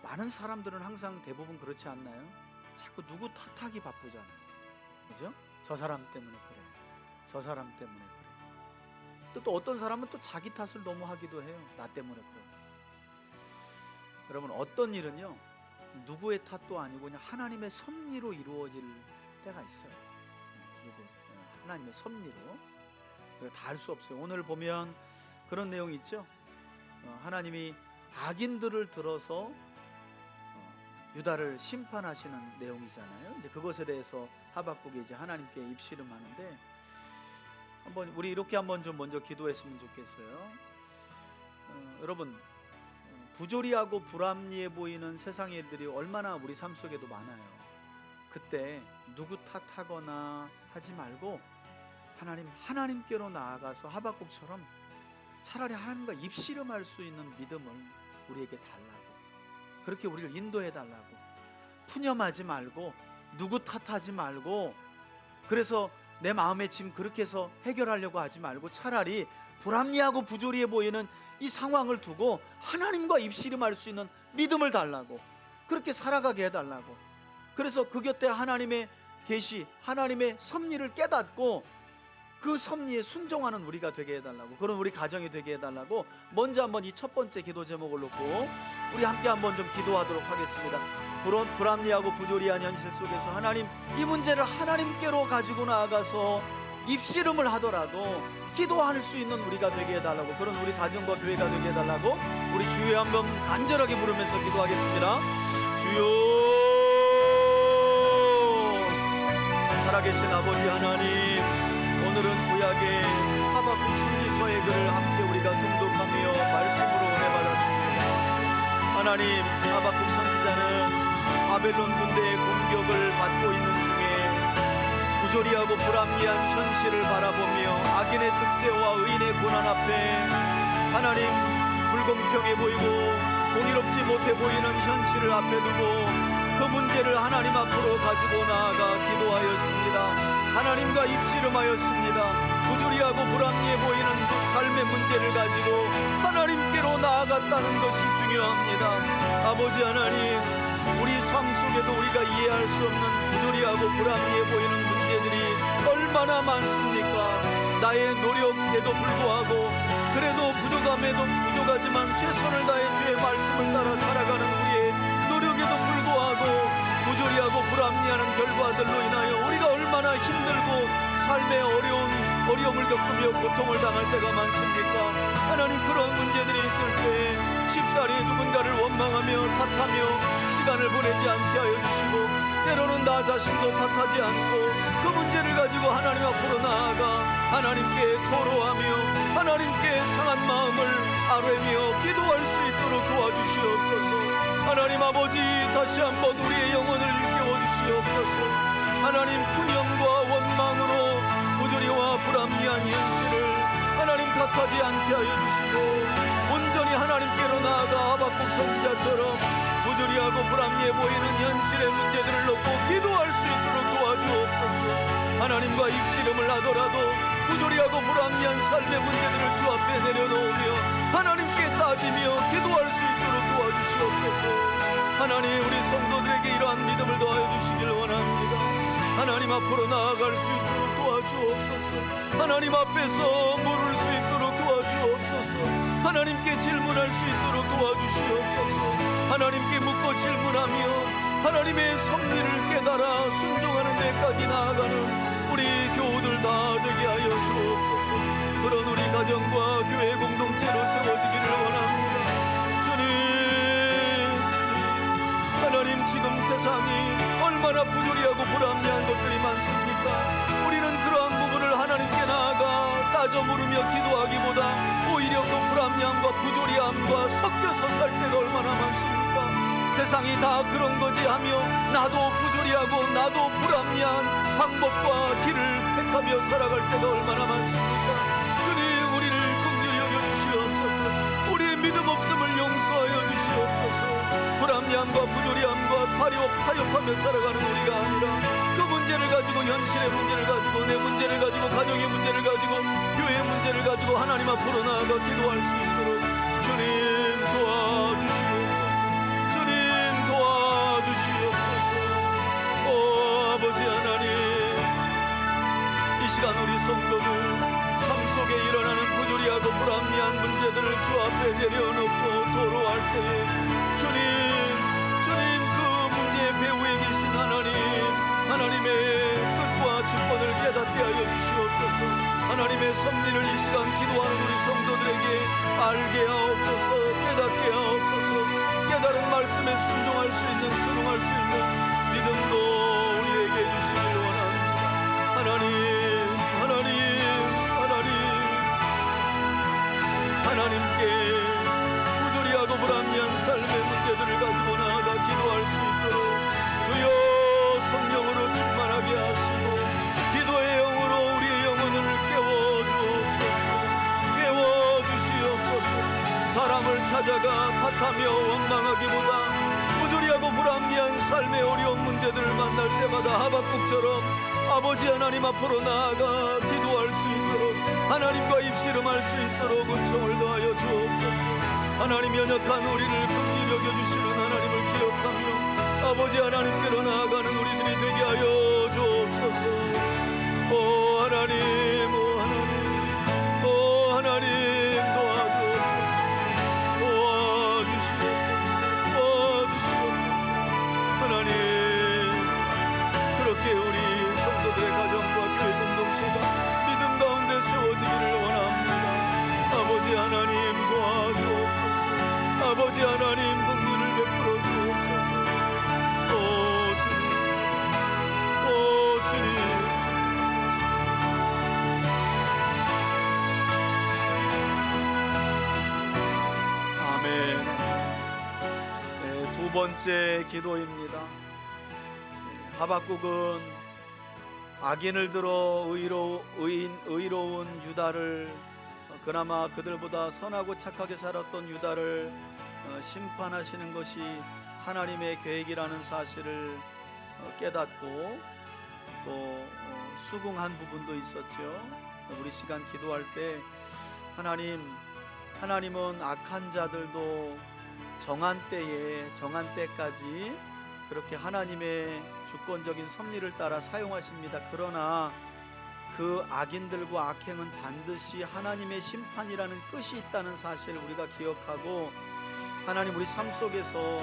많은 사람들은 항상 대부분 그렇지 않나요? 자꾸 누구 탓하기 바쁘잖아요. 그죠? 저 사람 때문에 그래, 저 사람 때문에 그래. 또 어떤 사람은 또 자기 탓을 너무 하기도 해요. 나 때문에 그래. 여러분, 어떤 일은요 누구의 탓도 아니고 그냥 하나님의 섭리로 이루어질 때가 있어요. 하나님의 섭리로. 다 할 수 없어요. 오늘 보면 그런 내용이 있죠. 하나님이 악인들을 들어서 유다를 심판하시는 내용이잖아요. 이제 그것에 대해서 하박국이 이제 하나님께 입씨름하는데, 한번 우리 이렇게 한번 좀 먼저 기도했으면 좋겠어요. 여러분, 부조리하고 불합리해 보이는 세상의 일들이 얼마나 우리 삶 속에도 많아요. 그때 누구 탓하거나 하지 말고 하나님께로 나아가서 하박국처럼 차라리 하나님과 입씨름할 수 있는 믿음을 우리에게 달라고, 그렇게 우리를 인도해 달라고. 푸념하지 말고 누구 탓하지 말고, 그래서 내 마음의 짐 그렇게 해서 해결하려고 하지 말고 차라리 불합리하고 부조리해 보이는 이 상황을 두고 하나님과 입씨름할 수 있는 믿음을 달라고, 그렇게 살아가게 해달라고. 그래서 그 곁에 하나님의 계시, 하나님의 섭리를 깨닫고 그 섭리에 순종하는 우리가 되게 해달라고, 그런 우리 가정이 되게 해달라고. 먼저 한번 이 첫 번째 기도 제목을 놓고 우리 함께 한번 좀 기도하도록 하겠습니다. 불합리하고 부조리한 현실 속에서 하나님, 이 문제를 하나님께로 가지고 나아가서 입씨름을 하더라도 기도할 수 있는 우리가 되게 해달라고, 그런 우리 가정과 교회가 되게 해달라고 우리 주여 한번 간절하게 부르면서 기도하겠습니다. 주여, 살아계신 아버지 하나님, 오늘은 구약의 하박국 선지서의 글을 함께 우리가 통독하며 말씀으로 은혜 받았습니다. 하나님, 하박국 선지자는 바벨론 군대의 공격을 받고 있는 중에 부조리하고 불합리한 현실을 바라보며 악인의 득세와 의인의 고난 앞에 하나님, 불공평해 보이고 공의롭지 못해 보이는 현실을 앞에 두고 그 문제를 하나님 앞으로 가지고 나아가 기도하였습니다. 하나님과 입씨름하였습니다. 부조리하고 불합리해 보이는 그 삶의 문제를 가지고 하나님께로 나아갔다는 것이 중요합니다. 아버지 하나님, 우리 삶 속에도 우리가 이해할 수 없는 부조리하고 불합리해 보이는 문제들이 얼마나 많습니까? 나의 노력에도 불구하고, 그래도 부족하지만 최선을 다해 주의 말씀을 따라 살아가는 우리의 노력에도 불구하고 부조리하고 불합리하는 결과들로 인하여 우리가 얼마나 힘들고 삶의 어려움을 겪으며 고통을 당할 때가 많습니까? 하나님, 그런 문제들이 있을 때 쉽사리 누군가를 원망하며 탓하며 시간을 보내지 않게 하여 주시고, 때로는 나 자신도 탓하지 않고 그 문제를 가지고 하나님 앞으로 나아가 하나님께 토로하며 하나님께 상한 마음을 아뢰며 기도할 수 있도록 도와주시옵소서. 하나님 아버지, 다시 한번 우리의 영혼을 일깨워 주시옵소서. 하나님, 푸념과 원망으로 부조리와 불합리한 현실을 하나님 탓하지 않게 하여 주시고, 온전히 하나님께로 나아가 하박국 선지자처럼 부조리하고 불합리해 보이는 현실의 문제들을 놓고 기도할 수 있도록 도와주옵소서. 하나님과 입씨름을 하더라도 부조리하고 불합리한 삶의 문제들을 주 앞에 내려놓으며 하나님께 따지며 기도할 수 있도록 도와주시옵소서. 하나님, 우리 성도들에게 이러한 믿음을 더하여 주시길 원합니다. 하나님 앞으로 나아갈 수 있도록 도와주옵소서. 하나님 앞에서 물을 수 있도록 도와주옵소서. 하나님께 질문할 수 있도록 도와주시옵소서. 하나님께 묻고 질문하며 하나님의 섭리를 깨달아 순종하는 데까지 나아가는 우리 교우들 다 되게 하여 주옵소서. 그런 우리 가정과 교회 공동체로 세워지기를 원합니다. 하나님, 지금 세상이 얼마나 부조리하고 불합리한 것들이 많습니까? 우리는 그러한 부분을 하나님께 나아가 따져 물으며 기도하기보다 오히려 그 불합리함과 부조리함과 섞여서 살 때가 얼마나 많습니까? 세상이 다 그런 거지 하며 나도 부조리하고 나도 불합리한 방법과 길을 택하며 살아갈 때가 얼마나 많습니까? 주님, 우리를 긍휼히 여겨주시옵소서. 우리의 믿음 없음을 용서하여 주시옵소서. 불합리함과 부조리함과 타협하며 살아가는 우리가 아니라 그 문제를 가지고, 현실의 문제를 가지고, 내 문제를 가지고, 가정의 문제를 가지고, 교회의 문제를 가지고 하나님 앞으로 나아가 기도할 수 있도록 주님 도와주시옵소서. 주님 도와주시옵소서. 오 아버지 하나님, 이 시간 우리 성도들 삶 속에 일어나는 부조리하고 불합리한 문제들을 주 앞에 내려놓고 도로할 때에 주님 그 문제의 배후에 계신 하나님의 뜻과 주권을 깨닫게 하여 주시옵소서. 하나님의 섭리를 이 시간 기도하는 우리 성도들에게 알게 하옵소서. 깨닫게 하옵소서. 깨달은 말씀에 순종할 수 있는, 순응할 수 있는 믿음도 우리에게 주시길 원합니다. 하나님께 부조리하고 불합리한 삶의 문제들을 가지고 나아가 기도할 수 있도록 주여 성령으로 충만하게 하시고 기도의 영으로 우리의 영혼을 깨워주시옵소서. 사람을 찾아가 탓하며 원망하기보다 부조리하고 불합리한 삶의 어려운 문제들을 만날 때마다 하박국처럼 아버지 하나님 앞으로 나아가 기도할 수 있도록, 하나님과 입씨름할 수 있도록 은총을 더하여 주옵소서. 하나님, 연약한 우리를 긍휼히 여겨주시는 하나님을 기억하며 아버지 하나님께로 나아가는 우리들이 되게 하여 주옵소서. 오 하나님, 오 하나님 도와주옵소서. 도와주시옵소서. 하나님, 그렇게 우리 성도들의 가정과 교회 공동체가 믿음 가운데 세워지기를 원합니다. 아버지 하나님 도와주옵소서. 아버지 하나님 긍휼을 베풀어 주옵소서. 오 주님, 아멘. 네, 두 번째 기도입니다. 하박국은 악인을 들어 의로운 유다를, 그나마 그들보다 선하고 착하게 살았던 유다를 심판하시는 것이 하나님의 계획이라는 사실을 깨닫고 또 수긍한 부분도 있었죠. 우리 시간 기도할 때 하나님은 악한 자들도 정한 때까지 그렇게 하나님의 주권적인 섭리를 따라 사용하십니다. 그러나 그 악인들과 악행은 반드시 하나님의 심판이라는 끝이 있다는 사실을 우리가 기억하고, 하나님 우리 삶 속에서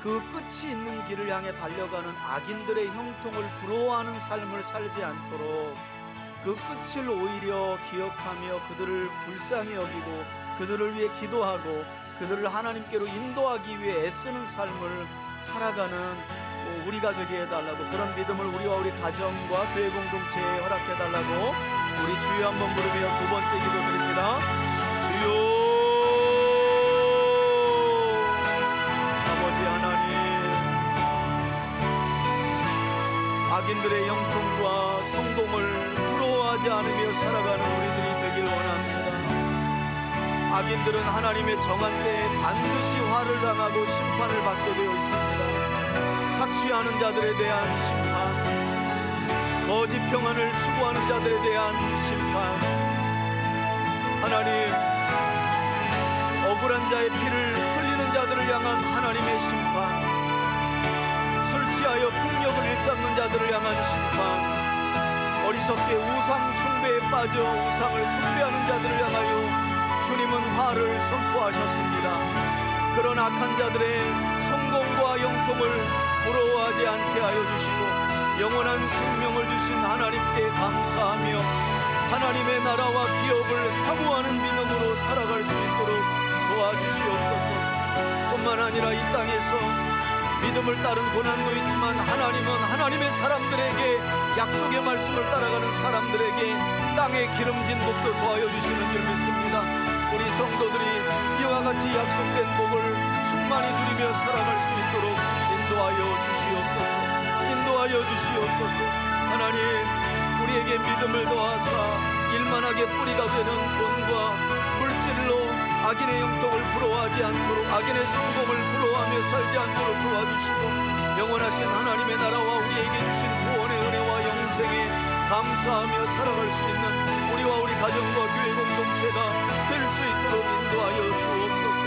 그 끝이 있는 길을 향해 달려가는 악인들의 형통을 부러워하는 삶을 살지 않도록 그 끝을 오히려 기억하며 그들을 불쌍히 여기고 그들을 위해 기도하고 그들을 하나님께로 인도하기 위해 애쓰는 삶을 살아가는 우리가 되게 해달라고, 그런 믿음을 우리와 우리 가정과 교회 공동체에 허락해달라고 우리 주여 한번 부르며 두 번째 기도 드립니다. 주여, 아버지 하나님, 악인들의 형통과 성공을 부러워하지 않으며 살아가는 우리들이 되길 원합니다. 악인들은 하나님의 정한 때에 반드시 화를 당하고 심판을 받게 되어 있습니다. 착취하는 자들에 대한 심판, 거짓 평안을 추구하는 자들에 대한 심판, 하나님 억울한 자의 피를 흘리는 자들을 향한 하나님의 심판, 술 취하여 폭력을 일삼는 자들을 향한 심판, 어리석게 우상 숭배에 빠져 우상을 숭배하는 자들을 향하여 주님은 화를 선포하셨습니다. 그런 악한 자들의 성공과 영통을 부러워하지 않게 하여 주시고 영원한 생명을 주신 하나님께 감사하며 하나님의 나라와 기업을 사모하는 믿음으로 살아갈 수 있도록 도와주시옵소서. 뿐만 아니라 이 땅에서 믿음을 따른 고난도 있지만 하나님은 하나님의 사람들에게 약속의 말씀을 따라가는 사람들에게 땅에 기름진 복도 도와여 주시는 줄 믿습니다. 우리 성도들이 이와 같이 약속된 복을 충만히 누리며 살아갈 수 있도록 인도하여 주시옵소서. 인도하여 주시옵소서. 하나님 우리에게 믿음을 더하사 일만하게 뿌리가 되는 돈과 물질로 악인의 영통을 부러워하지 않도록 악인의 성공을 부러워하며 살지 않도록 도와주시고 영원하신 하나님의 나라와 우리에게 주신 구원의 은혜와 영생에 감사하며 살아갈 수 있는 우리와 우리 가정과 교회 공동체가 될 수 있도록 인도하여 주옵소서.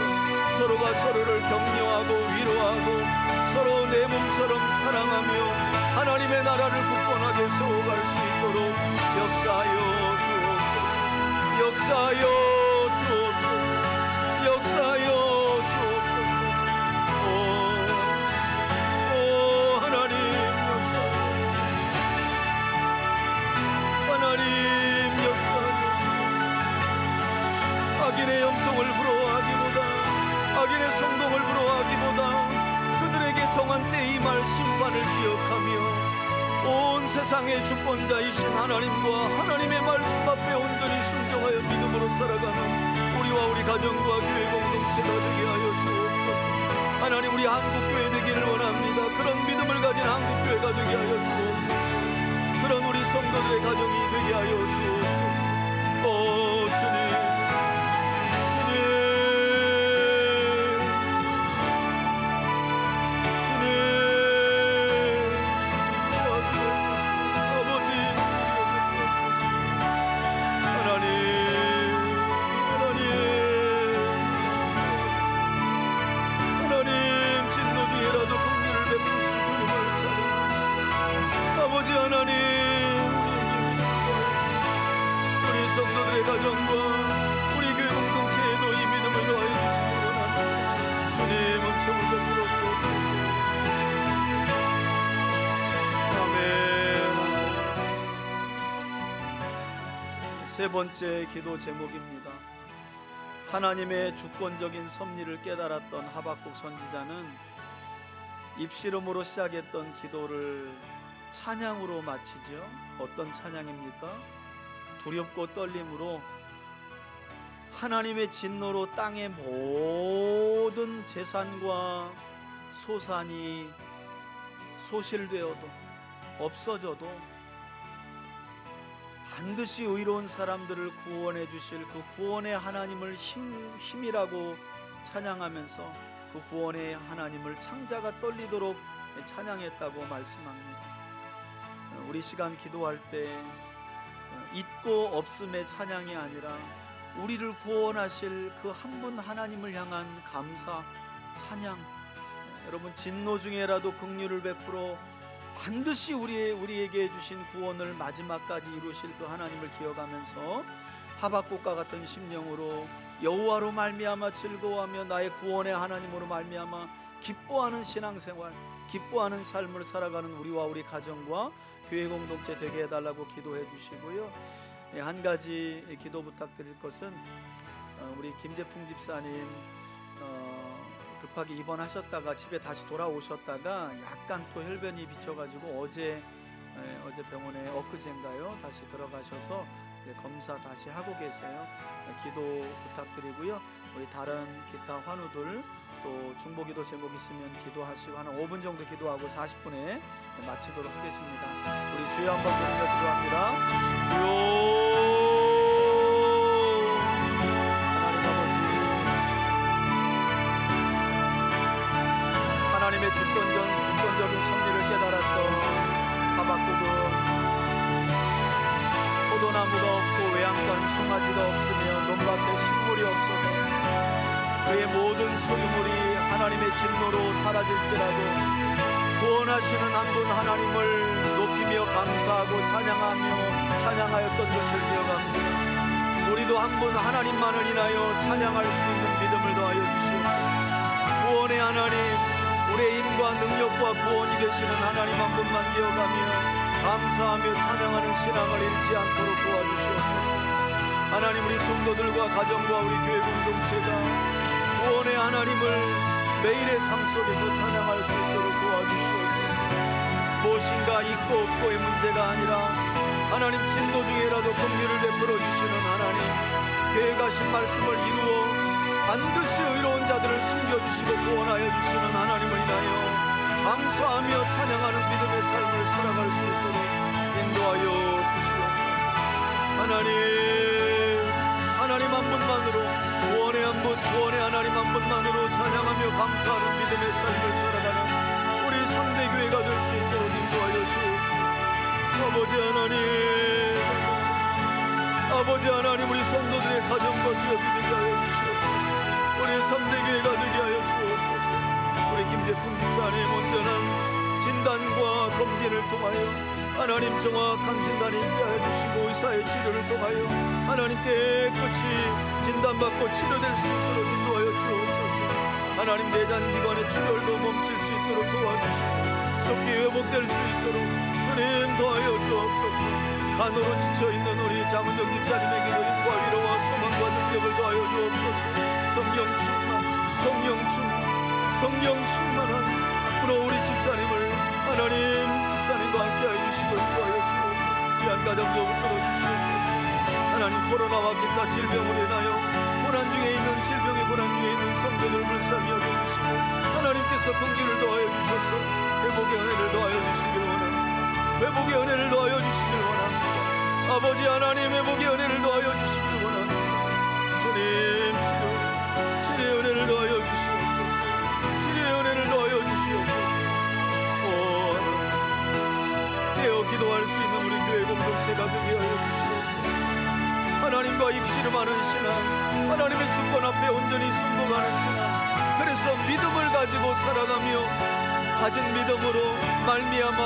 서로가 서로를 격려하고 위로하고 서로 내 몸처럼 사랑하며 하나님의 나라를 굳건하게 세워갈 수 있도록 역사하여 주옵소서. 역사하여 주옵소서. 역사하여 주옵소서. 오 하나님 역사하여 하나님 역사하여 악인의 영통을 부러워하기보다 악인의 성공을 부러워하기보다 그들에게 정한 때의 말 심판을 기억하며 온 세상의 주권자이신 하나님과 하나님의 말씀 앞에 온전히 순종하여 믿음으로 살아가는 우리와 우리 가정과 교회 공동체가 되게 하여 주옵소서. 하나님 우리 한국교회 되기를 원합니다. 그런 믿음을 가진 한국교회가 되게 하여 주옵소서. 그런 우리 성도들의 가정이 되게 하여 주옵소서. 오 주님 하나님 우리 성도들의 가정과 우리 교회 공동체에도 이 믿음을 더하여 주시기 원합니다. 주님 은총을 베풀어 주옵소서. 아멘. 세 번째 기도 제목입니다. 하나님의 주권적인 섭리를 깨달았던 하박국 선지자는 입씨름으로 시작했던 기도를 찬양으로 마치죠. 어떤 찬양입니까? 두렵고 떨림으로 하나님의 진노로 땅의 모든 재산과 소산이 소실되어도 없어져도 반드시 의로운 사람들을 구원해 주실 그 구원의 하나님을 힘이라고 찬양하면서 그 구원의 하나님을 창자가 떨리도록 찬양했다고 말씀합니다. 우리 시간 기도할 때 있고 없음의 찬양이 아니라 우리를 구원하실 그 한 분 하나님을 향한 감사 찬양. 여러분 진노 중에라도 긍휼을 베풀어 반드시 우리에게 주신 구원을 마지막까지 이루실 그 하나님을 기억하면서 하박국과 같은 심령으로 여호와로 말미암아 즐거워하며 나의 구원의 하나님으로 말미암아 기뻐하는 신앙생활, 기뻐하는 삶을 살아가는 우리와 우리 가정과 교회 공동체 되게 해달라고 기도해 주시고요. 한 가지 기도 부탁드릴 것은 우리 김재풍 집사님 급하게 입원하셨다가 집에 다시 돌아오셨다가 약간 또 혈변이 비쳐가지고 어제 병원에 엊그제인가요 다시 들어가셔서 검사 다시 하고 계세요. 기도 부탁드리고요. 우리 다른 기타 환우들 또 중보기도 제목 있으면 기도하시고 한 5분 정도 기도하고 40분에 마치도록 하겠습니다. 우리 주여 한번 부르며 기도합니다. 주여 하나님 아버지, 하나님의 주권적인 섭리를 깨달았던 하박국은 포도나무가 없고 외양간 송아지가 없으며 논밭에 식물이 없어도 그의 모든 소유물이 하나님의 진노로 사라질지라도 구원하시는 한 분 하나님을 높이며 감사하고 찬양하였던 것을 기억합니다. 우리도 한 분 하나님만을 인하여 찬양할 수 있는 믿음을 더하여 주시옵소서. 구원의 하나님, 우리의 힘과 능력과 구원이 되시는 하나님 한 분만 기억하며 감사하며 찬양하는 신앙을 잃지 않도록 도와주시옵소서. 하나님, 우리 성도들과 가정과 우리 교회 공동체가 구원의 하나님을 매일의 삶 속에서 찬양할 수 있도록 도와주시옵소서. 무엇인가 있고 없고의 문제가 아니라 하나님 진노 중에라도 긍휼을 베풀어 주시는 하나님, 계획하신 말씀을 이루어 반드시 의로운 자들을 숨겨주시고 구원하여 주시는 하나님을 인하여 감사하며 찬양하는 믿음의 삶을 살아갈 수 있도록 인도하여 주시옵소서. 하나님 한 분만으로, 구원의 하나님 한 분만으로 찬양하며 감사하는 믿음의 삶을 살아가는 우리 상대교회가 될 수 있도록 인도하여 주옵소서. 아버지 하나님, 우리 성도들의 가정과 기업이 되게 하여 주시옵소서. 우리 상대교회가 되게 하여 주옵소서. 우리 김대풍 집사님 온전한 진단과 검진을 통하여 하나님 정확한 진단이 있게 하여 주시고 의사의 치료를 통하여 하나님 깨끗이 진단받고 치료될 수 있도록 인도하여 주옵소서. 하나님 내장기관의 출혈도 멈출 수 있도록 도와주시고 속히 회복될 수 있도록 주님 도와여 주옵소서. 간호로 지쳐있는 우리 장은정 집사님에게도 힘과 위로와 소망과 능력을 도와여 주옵소서. 성령 충만한 우리 집사님을 하나님 집사님과 함께하여 주시고 인도하여 주옵소서. 귀한 가정도 끌어주시옵소서. 하나님, 코로나와 기타 질병으로 인하여 고난 중에 있는 성도들 불쌍히 여겨주시고 하나님께서 긍휼을 더하여 주셔서 회복의 은혜를 더하여 주시길 원합니다. 회복의 은혜를 더하여 주시길 원합니다. 아버지 하나님, 회복의 은혜를 더하여 주시길 원합니다. 주님, 치료의 은혜를 더하여 주시옵소서. 치료의 은혜를 더하여 주시옵소서. 깨어 기도할 수 있는 우리 교회 공동체가 되게 하여 주시옵소서. 하나님과 입씨름하는 신앙, 하나님의 주권 앞에 온전히 순종하는 신앙, 그래서 믿음을 가지고 살아가며 가진 믿음으로 말미암아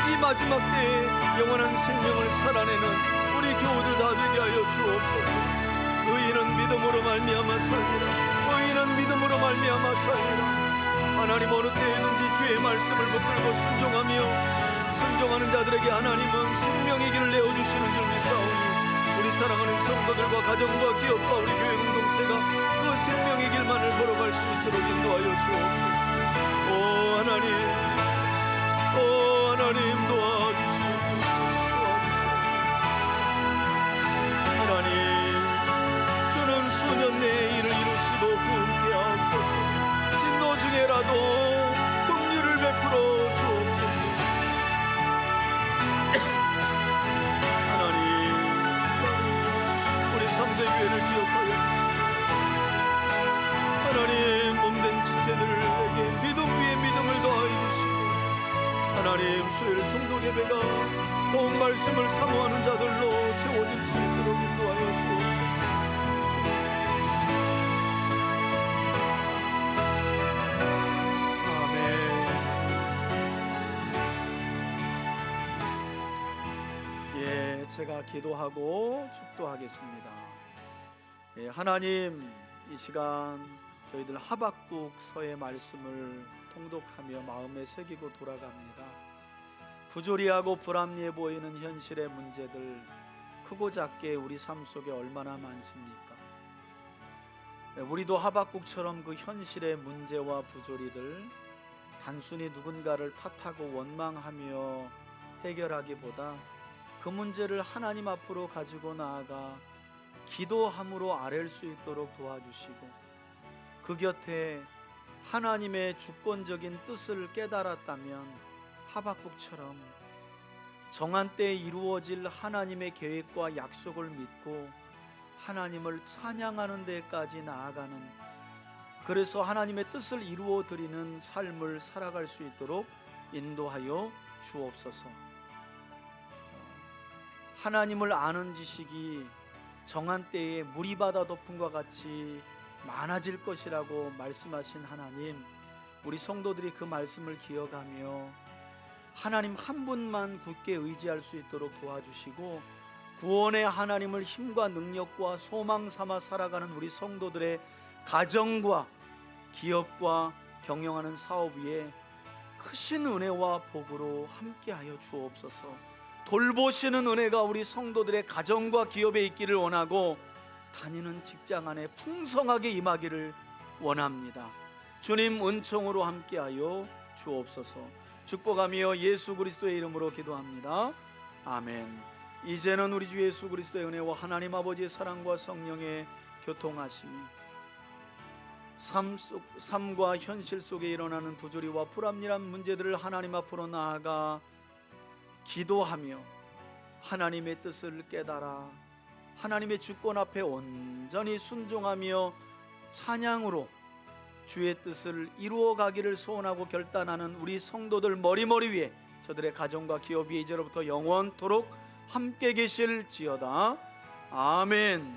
이 마지막 때에 영원한 생명을 살아내는 우리 교우들 다 되게 하여 주옵소서. 의인은 믿음으로 말미암아 살리라. 의인은 믿음으로 말미암아 살리라. 하나님, 어느 때에든지 주의 말씀을 붙들고 순종하는 자들에게 하나님은 생명의 길을 내어주시는 줄 믿사오니 우리 사랑하는 성도들과 가정과 기업과 우리 교회 공동체가 그 생명의 길만을 걸어갈 수 있도록 인도하여 주옵소서. 하나님 도와주시옵소서. 하나님, 주는 수년 내에 일을 이루시고 함께 하옵소서. 진노 중에라도 긍휼을 베풀어 주옵소서. 상대교회를 기억하여 주시고 하나님, 몸된 지체들에게 믿음 위에 믿음을 더하여 주시고 하나님, 수요일 통독 예배가 더욱 말씀을 사모하는 자들로 채워질 수 있도록 인도하여 주옵소서. 아멘. 제가 기도하고 축도하겠습니다. 하나님, 이 시간 저희들 하박국서의 말씀을 통독하며 마음에 새기고 돌아갑니다. 부조리하고 불합리해 보이는 현실의 문제들, 크고 작게 우리 삶 속에 얼마나 많습니까? 우리도 하박국처럼 그 현실의 문제와 부조리들 단순히 누군가를 탓하고 원망하며 해결하기보다 그 문제를 하나님 앞으로 가지고 나아가 기도함으로 아랠 수 있도록 도와주시고 그 곁에 하나님의 주권적인 뜻을 깨달았다면 하박국처럼 정한 때에 이루어질 하나님의 계획과 약속을 믿고 하나님을 찬양하는 데까지 나아가는, 그래서 하나님의 뜻을 이루어 드리는 삶을 살아갈 수 있도록 인도하여 주옵소서. 하나님을 아는 지식이 정한 때에 물이 바다 덮음과 같이 많아질 것이라고 말씀하신 하나님, 우리 성도들이 그 말씀을 기억하며 하나님 한 분만 굳게 의지할 수 있도록 도와주시고, 구원의 하나님을 힘과 능력과 소망 삼아 살아가는 우리 성도들의 가정과 기업과 경영하는 사업 위에 크신 은혜와 복으로 함께하여 주옵소서. 돌보시는 은혜가 우리 성도들의 가정과 기업에 있기를 원하고, 다니는 직장 안에 풍성하게 임하기를 원합니다. 주님 은총으로 함께하여 주옵소서. 축복하며 예수 그리스도의 이름으로 기도합니다. 아멘. 이제는 우리 주 예수 그리스도의 은혜와 하나님 아버지의 사랑과 성령의 교통하심이 삶과 현실 속에 일어나는 부조리와 불합리한 문제들을 하나님 앞으로 나아가 기도하며 하나님의 뜻을 깨달아 하나님의 주권 앞에 온전히 순종하며 찬양으로 주의 뜻을 이루어 가기를 소원하고 결단하는 우리 성도들 머리 위에, 저들의 가정과 기업 위에 이제로부터 영원토록 함께 계실지어다. 아멘.